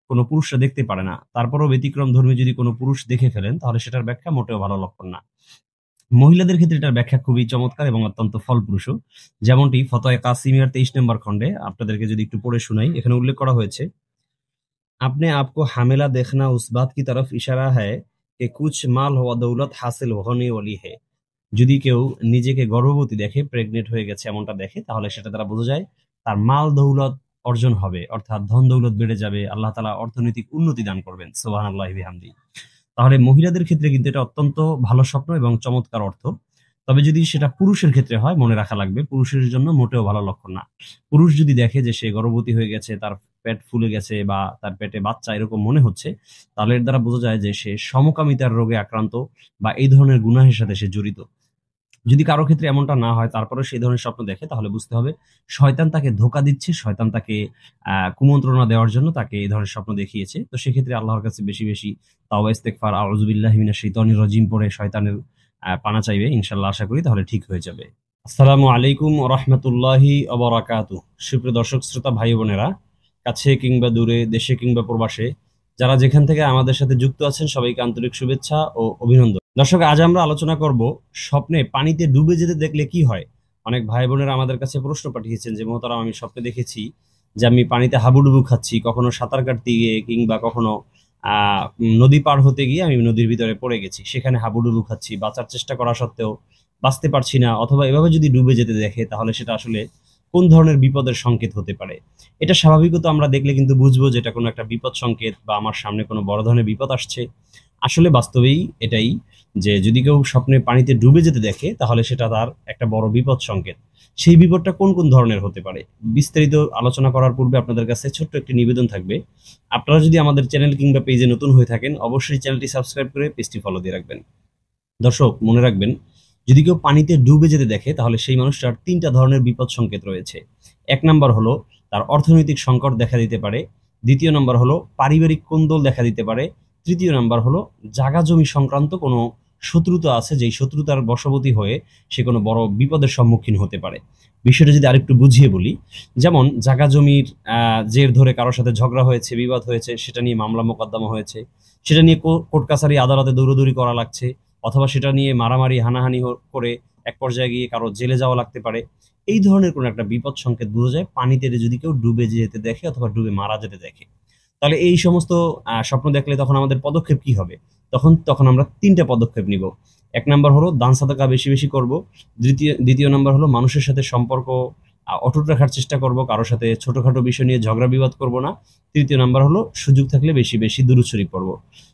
Speaker 1: কোনো পুরুষরা দেখতে পারে না। তারপরেও ব্যতিক্রম ধর্মী যদি কোনো পুরুষ দেখে ফেলেন, তাহলে সেটার ব্যাখ্যা মোটেও ভালো লক্ষণ না। মহিলাদের ক্ষেত্রে এটার ব্যাখ্যা খুবই চমৎকার এবং অত্যন্ত ফলপ্রসূ। যেমনটি ফতোয়া কাসিমিয়ার 23 নম্বর খণ্ডে, আপনাদেরকে যদি একটু পড়ে শোনাই, এখানে উল্লেখ করা হয়েছে, अपने आप को हामिला देखना उस बात की तरफ इशारा है कि कुछ माल व दौलत हासिल होने वाली है। যদি কেউ নিজেকে গর্ভবতী দেখে, প্রেগনেন্ট হয়ে গেছে এমনটা দেখে, তাহলে সেটা দ্বারা বোঝা যায় তার মাল দৌলত অর্জন হবে, অর্থাৎ ধন দৌলত বেড়ে যাবে, আল্লাহ তাআলা অর্থনৈতিক উন্নতি দান করবেন। সুবহানাল্লাহি বিহামদি। তাহলে মহিলাদের ক্ষেত্রে কিন্তু এটা অত্যন্ত ভালো স্বপ্ন এবং চমৎকার অর্থ। তবে যদি সেটা পুরুষের ক্ষেত্রে হয়, মনে রাখা লাগবে পুরুষের জন্য মোটেও ভালো লক্ষণ না। পুরুষ যদি দেখে যে সে গর্ভবতী হয়ে গেছে, তার পেট ফুলে গেছে বা তার পেটে বাচ্চা এরকম মনে হচ্ছে, তাহলে এর দ্বারা বোঝা যায় যে সে সমকামিতার রোগে আক্রান্ত বা এই ধরনের গুনাহের সাথে সে জড়িত। যদি কারো ক্ষেত্রে এমনটা না হয়, তারপরে সেই ধরনের স্বপ্ন দেখে, তাহলে বুঝতে হবে শয়তান তাকে ধোঁকা দিচ্ছে, শয়তান তাকে কুমন্ত্রণা দেওয়ার জন্য তাকে এই ধরনের স্বপ্ন দেখিয়েছে। তো সেক্ষেত্রে আল্লাহর কাছে বেশি বেশি তাওবা ইস্তেগফার, আউযু বিল্লাহি মিনাশ শাইতানির রাজিম পড়ে শয়তানের পানা চাইবে, ইনশাআল্লাহ আশা করি তাহলে ঠিক হয়ে যাবে। আসসালামু আলাইকুম ওয়া রাহমাতুল্লাহি ওয়া বারাকাতুহু। সুপ্রিয় দর্শক শ্রোতা ভাই বোনেরা, কাছে কিংবা দূরে, দেশে কিংবা প্রবাসে, যারা যেখান থেকে আমাদের সাথে যুক্ত আছেন সবাইকে আন্তরিক শুভেচ্ছা ও অভিনন্দন। দর্শক, আজ আমরা আলোচনা করব স্বপ্নে পানিতে ডুবে যেতে দেখলে কি হয়। অনেক ভাই বোনেরা আমাদের কাছে প্রশ্ন পাঠিয়েছেন যে মোহতারাম, আমি স্বপ্নে দেখেছি যে আমি পানিতে হাবুডুবু খাচ্ছি, কখনো সাঁতার কাটতে গিয়ে কিংবা কখনো নদী পার হতে গিয়ে আমি নদীর ভিতরে পড়ে গেছি, সেখানে হাবুডুবু খাচ্ছি, বাঁচার চেষ্টা করা সত্ত্বেও বাঁচতে পারছি না। অথবা এভাবে যদি ডুবে যেতে দেখে, তাহলে সেটা আসলে কোন ধরনের বিপদের সংকেত হতে পারে। এটা স্বাভাবিকত আমরা দেখলে কিন্তু বুঝবো যে এটা কোনো একটা বিপদ সংকেত বা আমার সামনে কোনো বড় ধরনের বিপদ আসছে। আসলে বাস্তবেই এটাই, যে যদি কেউ স্বপ্নে পানিতে ডুবে যেতে দেখে, তাহলে সেটা তার একটা বড় বিপদ সংকেত। সেই বিপদটা কোন কোন ধরনের হতে পারে, বিস্তারিত আলোচনা করার পূর্বে আপনাদের কাছে ছোট্ট একটি নিবেদন থাকবে। আপনারা যদি আমাদের চ্যানেল কিংবা পেজে নতুন হয়ে থাকেন, অবশ্যই চ্যানেলটি সাবস্ক্রাইব করে পেজটি ফলো দিয়ে রাখবেন। দর্শক, মনে রাখবেন, যদি কেউ পানিতে ডুবে যেতে দেখে, তাহলে সেই মানুষটার 3টা ধরনের বিপদ সংকেত রয়েছে। 1 নাম্বার হলো তার অর্থনৈতিক সংকট দেখা দিতে পারে। 2য় নাম্বার হলো পারিবারিক কোন্দল দেখা দিতে পারে। 3য় নাম্বার হলো জাগা জমি সংক্রান্ত কোনো শত্রুতা আছে, যেই শত্রুতার বশবর্তী হয়ে সে কোনো বড় বিপদের সম্মুখীন হতে পারে। বিষয়টা যদি আরেকটু বুঝিয়ে বলি, যেমন জাগা জমির জের ধরে কারোর সাথে ঝগড়া হয়েছে, বিবাদ হয়েছে, সেটা নিয়ে মামলা মোকদ্দমা হয়েছে, সেটা নিয়ে কোর্ট কাছারি আদালতে দৌড়াদৌড়ি করা লাগছে, অথবা সেটা নিয়ে মারামারি হানাহানি করে এক পর্যায়ে গিয়ে কারো জেলে যাওয়া লাগতে পারে। এই ধরনের কোনো একটা বিপদ সংকেত বোঝা যায় পানিতে যদি কেউ ডুবে যেতে দেখে অথবা ডুবে মারা যেতে দেখে। তাহলে এই সমস্ত স্বপ্ন দেখলে তখন আমাদের পদক্ষেপ কি হবে? তখন তখন আমরা 3টা পদক্ষেপ নিব। 1 নাম্বার হলো দান সাদাকা বেশি বেশি করব। দ্বিতীয় নাম্বার হলো মানুষের সাথে সম্পর্ক অটুট রাখার চেষ্টা করব, কারোর সাথে ছোটখাটো বিষয় নিয়ে ঝগড়া বিবাদ করব না। 3য় নাম্বার হলো সুযোগ থাকলে বেশি বেশি দুরূদ শরীফ পড়ব।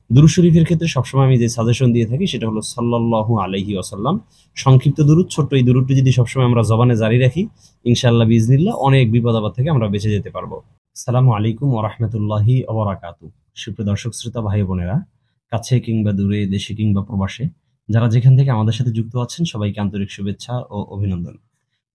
Speaker 1: দুরূদ শরীফের ক্ষেত্রে সবসময় আমি যে সাজেশন দিয়ে থাকি সেটা হলো সাল্লাল্লাহু আলাইহি ওয়াসাল্লাম। সংক্ষিপ্ত দুরূদ, ছোট্ট এই দুরূদটি যদি সবসময় আমরা জবানে জারি রাখি, ইনশাআল্লাহ বিইজনিল্লাহ অনেক বিপদ আপদ থেকে আমরা বেঁচে যেতে পারবো। আসসালামু আলাইকুম ওয়া রাহমাতুল্লাহি ওয়া বারাকাতুহু। সুপ্রিয় দর্শক শ্রোতা ভাই বোনেরা, কাছে কিংবা দূরে, দেশে কিংবা প্রবাসে, যারা যেখান থেকে আমাদের সাথে যুক্ত আছেন সবাইকে আন্তরিক শুভেচ্ছা ও অভিনন্দন।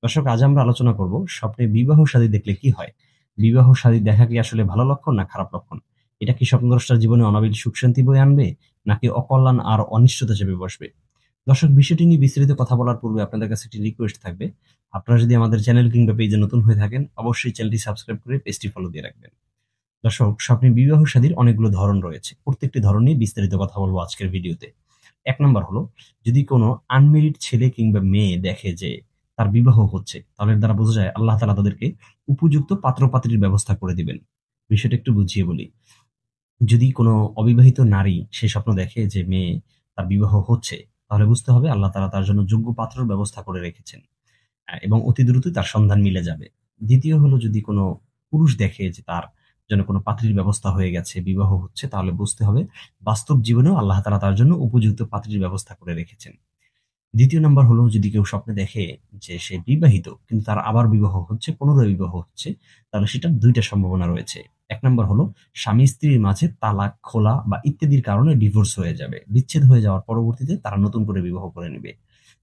Speaker 1: দর্শক, আজ আমরা আলোচনা করব স্বপ্নে বিবাহ শাদী দেখলে কি হয়। বিবাহ শাদী দেখা কি আসলে ভালো লক্ষণ না খারাপ লক্ষণ? এটা কি স্বপ্নদ্রষ্টার জীবনে অনাবিল সুখ শান্তি বয়ে আনবে, নাকি অকল্যাণ আর অনিশ্চয়তা চেপে বসবে? দর্শক, বিষয়টি নিয়ে বিস্তারিত কথা বলার পূর্বে আপনাদের কাছে একটি রিকোয়েস্ট থাকবে। আপনারা যদি আমাদের চ্যানেল কিংবা পেজে নতুন হয়ে থাকেন, অবশ্যই চ্যানেলটি সাবস্ক্রাইব করে পেজটি ফলো দিয়ে রাখবেন। দর্শক, স্বপ্নে বিবাহ শাদীর অনেকগুলো ধরন রয়েছে, প্রত্যেকটি ধরন নিয়ে বিস্তারিত কথা বলবো আজকের ভিডিওতে। 1 নাম্বার হলো, যদি কোনো আনমেরিড ছেলে কিংবা মেয়ে দেখে যে তার বিবাহ হচ্ছে, তাহলে এর দ্বারা বোঝা যায় আল্লাহ তাআলা তাদেরকে উপযুক্ত পাত্রপাত্রীর ব্যবস্থা করে দিবেন। বিষয়টা একটু বুঝিয়ে বলি। যদি কোনো অবিবাহিত নারী সে স্বপ্ন দেখে যে মেয়ে তার বিবাহ হচ্ছে, তাহলে বুঝতে হবে আল্লাহ তাআলা তার জন্য যোগ্য পাত্রের ব্যবস্থা করে রেখেছেন, এবং অতি দ্রুতই তার সন্ধান মিলে যাবে। দ্বিতীয় হলো, যদি কোনো পুরুষ দেখে যে তার জন্য কোনো পাত্রীর ব্যবস্থা হয়ে গেছে, বিবাহ হচ্ছে, তাহলে বুঝতে হবে বাস্তব জীবনেও আল্লাহ তাআলা তার জন্য উপযুক্ত পাত্রীর ব্যবস্থা করে রেখেছেন। দ্বিতীয় নাম্বার হলো, যদি কেউ স্বপ্নে দেখে যে সে বিবাহিত কিন্তু তার আবার বিবাহ হচ্ছে, পুনরায় বিবাহ হচ্ছে, তাহলে সেটার 2টা সম্ভাবনা রয়েছে। এক নম্বর হলো স্বামী স্ত্রীর মাঝে তালাক, খোলা বা ইত্যাদির কারণে ডিভোর্স হয়ে যাবে, বিচ্ছেদ হয়ে যাওয়ার পরবর্তীতে তারা নতুন করে বিবাহ করে নেবে।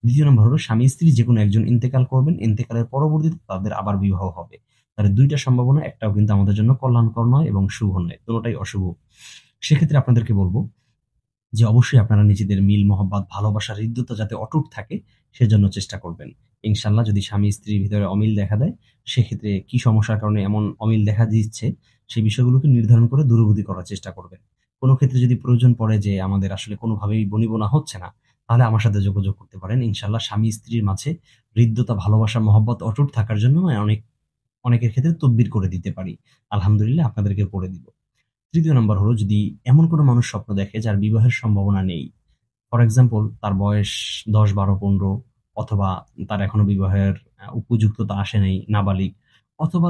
Speaker 1: দ্বিতীয় নম্বর হলো স্বামী স্ত্রী যে কোনো একজন ইন্তেকাল করবেন, ইন্তেকালের পরবর্তীতে তাদের আবার বিবাহ হবে। তাহলে দুইটা সম্ভাবনা, একটাও কিন্তু আমাদের জন্য কল্যাণকর নয় এবং শুভ নয়, দুটোটাই অশুভ। সেক্ষেত্রে আপনাদেরকে বলবো যে অবশ্যই আপনারা নিজেদের মিল মহব্বত, ভালোবাসা, হৃদ্যতা যাতে অটুট থাকে সেজন্য চেষ্টা করবেন। ইনশাল্লাহ যদি স্বামী স্ত্রীর ভিতরে অমিল দেখা দেয়, সেক্ষেত্রে কি সমস্যার কারণে এমন অমিল দেখা দিচ্ছে সেই বিষয়গুলোকে নির্ধারণ করে দূরীভূত করার চেষ্টা করবেন। কোনো ক্ষেত্রে যদি প্রয়োজন পড়ে যে আমাদের আসলে কোনোভাবেই বনিবনা হচ্ছে না, তাহলে আমার সাথে যোগাযোগ করতে পারেন। ইনশাল্লাহ স্বামী স্ত্রীর মাঝে হৃদ্যতা, ভালোবাসা, মহব্বত অটুট থাকার জন্য অনেকের ক্ষেত্রে তদবির করে দিতে পারি। আলহামদুলিল্লাহ আপনাদেরকে করে দিব। তৃতীয় নাম্বার হলো যদি এমন কোনো মানুষ স্বপ্ন দেখে যার বিবাহের সম্ভাবনা নেই, ফর এক্সাম্পল তার বয়স ১০, ১২, ১৫, অথবা তার এখনো বিবাহের উপযুক্ততা আসে নাই, নাবালিক, অথবা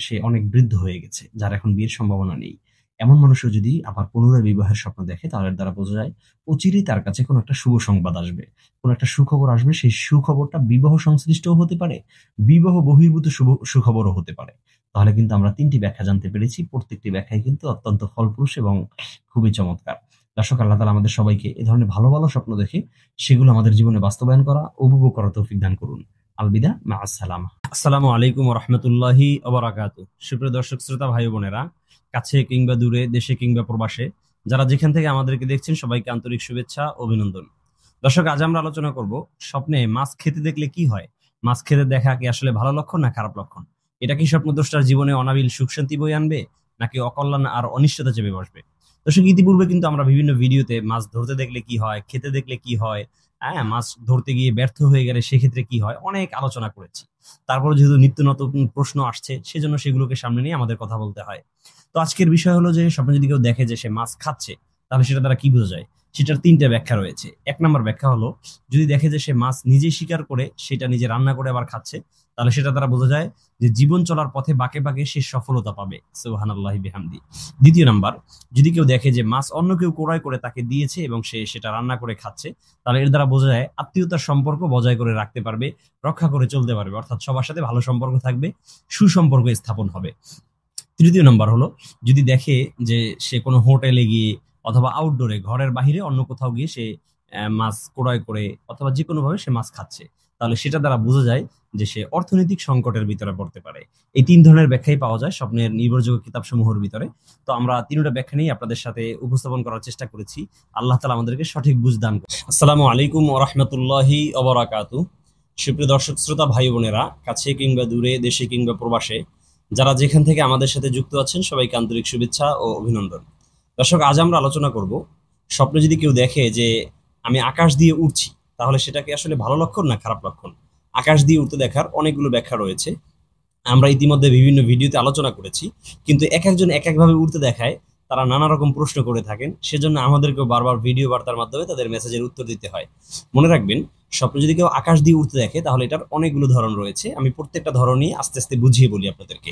Speaker 1: সে অনেক বৃদ্ধ হয়ে গেছে যার এখন বিয়ের সম্ভাবনা নেই, এমন মানুষও যদি আবার পুনরায় বিবাহের স্বপ্ন দেখে, তাহলে এর দ্বারা বোঝা যায় অচিরেই তার কাছে কোনো একটা শুভ সংবাদ আসবে, কোনো একটা সুখবর আসবে। সেই সুখবরটা বিবাহ সংশ্লিষ্টও হতে পারে, বিবাহ বহির্ভূত সুখবরও হতে পারে। তাহলে কিন্তু আমরা ৩টি ব্যাখ্যা জানতে পেরেছি, প্রত্যেকটি ব্যাখ্যাই কিন্তু অত্যন্ত ফলপ্রসূ এবং খুবই চমৎকার। দর্শক, আল্লাহ তাআলা আমাদের সবাইকে এ ধরনের ভালো ভালো স্বপ্ন দেখে সেগুলো আমাদের জীবনে বাস্তবায়ন করা, উপভোগ করার তৌফিক দান করুন। আলবিদা, মা আসসালামা। আসসালামু আলাইকুম ওয়া রাহমাতুল্লাহি ওয়া বারাকাতুহু। সুপ্রিয় দর্শক শ্রোতা ভাই বোনেরা, কাছে কিংবা দূরে, দেশে কিংবা প্রবাসে, যারা যেখান থেকে আমাদেরকে দেখছেন সবাইকে আন্তরিক শুভেচ্ছা, অভিনন্দন। দর্শক, আজ আমরা আলোচনা করব স্বপ্নে মাছ খেতে দেখলে কি হয়। মাছ খেতে দেখা কি আসলে ভালো লক্ষণ না খারাপ লক্ষণ? এটা কি স্বপ্নদ্রষ্টার জীবনে অনাবিল সুখ শান্তি বয়ে আনবে, নাকি অকল্যাণ আর অনিশ্চয়তা চেপে বসবে? দর্শক, ইতিপূর্বে কিন্তু আমরা বিভিন্ন ভিডিওতে মাছ ধরতে দেখলে কি হয়, খেতে দেখলে কি হয়, হ্যাঁ, মাছ ধরতে গিয়ে ব্যর্থ হয়ে গেলে সেক্ষেত্রে কি হয়, অনেক আলোচনা করেছি। তারপর যেহেতু নিত্য নতুন প্রশ্ন আসছে, সেজন্য সেগুলোকে সামনে নিয়ে আমাদের কথা বলতে হয়। তো আজকের বিষয় হলো যে স্বপ্নে যদি কেউ দেখে যে সে মাছ খাচ্ছে, তাহলে সেটা দ্বারা কি বোঝা যায়? সেটার ৩টা ব্যাখ্যা রয়েছে। এক নম্বর ব্যাখ্যা হলো যদি দেখে যে সে মাছ নিজে শিকার করে সেটা নিজে রান্না করে আবার খাচ্ছে, তাহলে সেটা দ্বারা বোঝা যায় যে জীবন চলার পথে বাঁকে বাঁকে সে সফলতা পাবে। সুবহানাল্লাহি বিহামদি। দ্বিতীয় নাম্বার, যদি কেউ দেখে যে মাছ অন্য কেউ ক্রয় করে তাকে দিয়েছে এবং সে সেটা রান্না করে খাচ্ছে, তাহলে এর দ্বারা বোঝা যায় আত্মীয়তার সম্পর্ক বজায় করে রাখতে পারবে, রক্ষা করে চলতে পারবে, অর্থাৎ সবার সাথে ভালো সম্পর্ক থাকবে, সুসম্পর্ক স্থাপন হবে। তৃতীয় নাম্বার হলো যদি দেখে যে সে কোনো হোটেলে গিয়ে অথবা আউটডোরে, ঘরের বাহিরে অন্য কোথাও গিয়ে সে মাছ ক্রয় করে অথবা যে কোনো ভাবে সে মাছ খাচ্ছে, তাহলে সেটা দ্বারা বোঝা যায় যে সে অর্থনৈতিক সংকটের ভিতরে পড়তে পারে। এই ৩ ধরনের ব্যাখ্যাই পাওয়া যায় স্বপ্নের নির্ভরযোগ্য কিতাব সমূহের ভিতরে। তো আমরা ৩টা ব্যাখ্যা নিয়ে আপনাদের সাথে উপস্থাপন করার চেষ্টা করেছি। আল্লাহ তাআলা আমাদেরকে সঠিক বুঝ দান করুন। আসসালামু আলাইকুম ওয়া রাহমাতুল্লাহি ওয়া বারাকাতুহু। সুপ্রিয় দর্শক শ্রোতা ভাই বোনেরা, কাছে কিংবা দূরে, দেশে কিংবা প্রবাসে, যারা যেখান থেকে আমাদের সাথে যুক্ত আছেন সবাইকে আন্তরিক শুভেচ্ছা ও অভিনন্দন। দর্শক, আজ আমরা আলোচনা করব স্বপ্নে যদি কেউ দেখে যে আমি আকাশ দিয়ে উড়ছি, তাহলে সেটা কি আসলে ভালো লক্ষণ না খারাপ লক্ষণ? আকাশ দিয়ে উড়তে দেখার অনেকগুলো ব্যাখ্যা রয়েছে, আমরা ইতিমধ্যে বিভিন্ন ভিডিওতে আলোচনা করেছি, কিন্তু এক একজন এক একভাবে উড়তে দেখায়, তারা নানা রকম প্রশ্ন করে থাকেন, সেজন্য আমাদেরকেও বারবার ভিডিও বার্তার মাধ্যমে তাদের মেসেজের উত্তর দিতে হয়। মনে রাখবেন, স্বপ্নে যদি কেউ আকাশ দিয়ে উঠতে দেখে তাহলে এটার অনেকগুলো ধরন রয়েছে। আমি প্রত্যেকটা ধরনই আস্তে আস্তে বুঝিয়ে বলি আপনাদেরকে।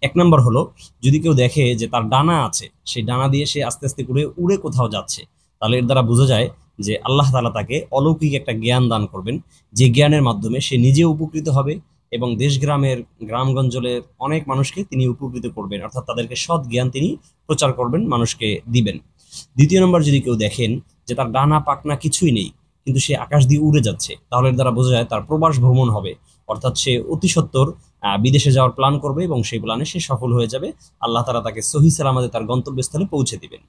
Speaker 1: এক নম্বর হলো যদি কেউ দেখে যে তার ডানা আছে, সেই ডানা দিয়ে সে আস্তে আস্তে করে উড়ে কোথাও যাচ্ছে, তাহলে এর দ্বারা বোঝা যায় যে আল্লাহ তাআলা তাকে অলৌকিক একটা জ্ঞান দান করবেন, যে জ্ঞানের মাধ্যমে সে নিজে উপকৃত হবে এবং দেশ গ্রামের, গ্রামগঞ্জলের অনেক মানুষকে তিনি উপকৃত করবেন, অর্থাৎ তাদেরকে সৎ জ্ঞান তিনি প্রচার করবেন, মানুষকে দিবেন। দ্বিতীয় নম্বর, যদি কেউ দেখেন যে তার ডানা পাখনা কিছুই নেই কিন্তু সে আকাশ দিয়ে উড়ে যাচ্ছে, তাহলে এর দ্বারা বোঝা যায় তার প্রবাস ভ্রমণ হবে, অর্থাৎ সে অতি সত্বর বিদেশে যাওয়ার প্ল্যান করবে এবং সেই প্ল্যানে সে সফল হয়ে যাবে। আল্লাহ তাআলা তাকে সহি সালামতে তার গন্তব্যস্থলে পৌঁছে দিবেন।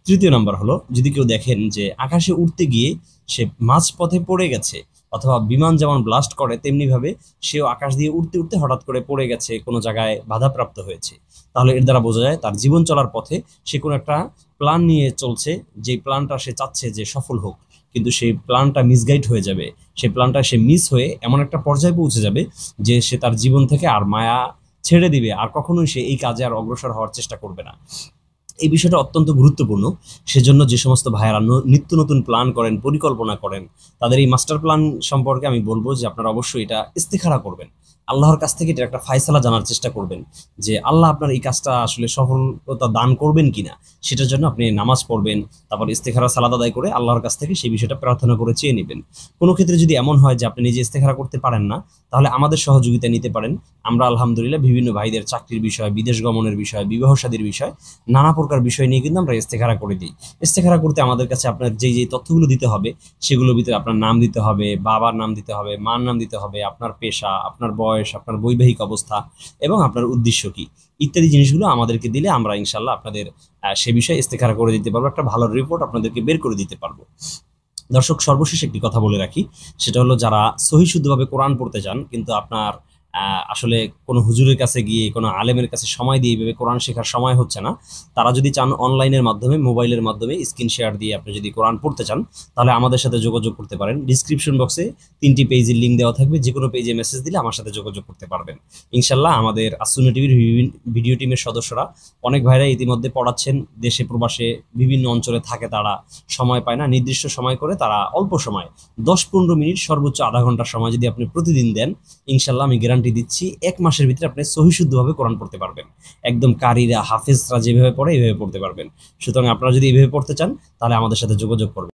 Speaker 1: তৃতীয় নম্বর হলো যদি কেউ দেখেন যে আকাশে উঠতে গিয়ে সে মাঝপথে পড়ে গেছে, অথবা বিমান যেমন ব্লাস্ট করে তেমনি ভাবে সেও আকাশ দিয়ে উঠতে উঠতে হঠাৎ করে পড়ে গেছে, কোনো জায়গায় বাধাপ্রাপ্ত হয়েছে, তাহলে এর দ্বারা বোঝা যায় তার জীবন চলার পথে সে কোনো একটা প্ল্যান নিয়ে চলছে, যে প্ল্যানটা সে চাচ্ছে যে সফল হোক, কিন্তু সেই প্ল্যানটা মিসগাইড হয়ে যাবে, সেই প্ল্যানটা সে মিস হয়ে এমন একটা পর্যায়ে পৌঁছে যাবে যে সে তার জীবন থেকে আর মায়া ছেড়ে দিবে, আর কখনোই সে এই কাজে আর অগ্রসর হওয়ার চেষ্টা করবে না। এই বিষয়টা অত্যন্ত গুরুত্বপূর্ণ। সেজন্য যে সমস্ত ভাইয়েরা নিত্য নতুন প্ল্যান করেন, পরিকল্পনা করেন, তাদের এই মাস্টার প্ল্যান সম্পর্কে আমি বলবো যে আপনারা অবশ্যই এটা ইস্তেখারা করবেন, আল্লাহর কাছ থেকে এটা একটা ফায়সালা জানার চেষ্টা করবেন যে আল্লাহ আপনার এই কাজটা আসলে সফলতা দান করবেন কিনা। সেটার জন্য আপনি নামাজ পড়বেন, তারপর ইস্তেখারা সালাত আদায় করে আল্লাহর কাছ থেকে সেই বিষয়টা প্রার্থনা করে চেয়ে নেবেন। কোনো ক্ষেত্রে যদি এমন হয় যে আপনি নিজে ইস্তেখারা করতে পারেন না, তাহলে আমাদের সহযোগিতা নিতে পারেন। আমরা আলহামদুলিল্লাহ বিভিন্ন ভাইদের চাকরির বিষয়, বিদেশ গমনের বিষয়, বিবাহ শাদীর বিষয়, নানা প্রকার বিষয় নিয়ে কিন্তু আমরা ইস্তেখারা করে দিই। ইস্তেখারা করতে আমাদের কাছে আপনার যেই তথ্যগুলো দিতে হবে, সেগুলোর ভিতরে আপনার নাম দিতে হবে, বাবার নাম দিতে হবে, মার নাম দিতে হবে, আপনার পেশা, আপনার বয়স, আপনার বৈবাহিক অবস্থা এবং আপনার উদ্দেশ্য কি ইত্যাদি জিনিসগুলো আমাদেরকে দিলে আমরা ইনশাল্লাহ আপনাদের সে বিষয়ে ইস্তেখারা করে দিতে পারবো, একটা ভালো রিপোর্ট আপনাদেরকে বের করে দিতে পারবো। দর্শক, সর্বশেষ একটি কথা বলে রাখি, সেটা হলো যারা সহি শুদ্ধভাবে কোরআন পড়তে চান কিন্তু আপনার আসলে কোনো হুজুরের কাছে গিয়ে কোনো আলেমের কাছে সময় দিয়ে এইভাবে কোরআন শেখার সময় হচ্ছে না, তারা যদি চান অনলাইনের মাধ্যমে, মোবাইলের মাধ্যমে স্ক্রিন শেয়ার দিয়ে আপনি যদি কোরআন পড়তে চান, তাহলে আমাদের সাথে যোগাযোগ করতে পারেন। ডিসক্রিপশন বক্সে 3টি পেজের লিঙ্ক দেওয়া থাকবে, যে কোনো পেজে মেসেজ দিলে আমার সাথে যোগাযোগ করতে পারবেন। ইনশাল্লাহ আমাদের আসুন্না টিভির ভিডিও টিমের সদস্যরা অনেক ভাইরা ইতিমধ্যে পড়াচ্ছেন, দেশে প্রবাসে বিভিন্ন অঞ্চলে থাকে, তারা সময় পায় না, নির্দিষ্ট সময় করে তারা অল্প সময় 10-15 মিনিট সর্বোচ্চ আধা ঘন্টার সময় যদি আপনি প্রতিদিন দেন, ইনশাল্লাহ আমি গ্যারান্টি দিচ্ছি 1 মাসের ভিতরে আপনি সহিশুদ্ধভাবে কোরআন পড়তে পারবেন। একদম কারীরা, হাফেজরা যেভাবে পড়ে এইভাবে পড়তে পারবেন। সুতরাং আপনারা যদি এইভাবে পড়তে চান, তাহলে আমাদের সাথে যোগাযোগ করবেন।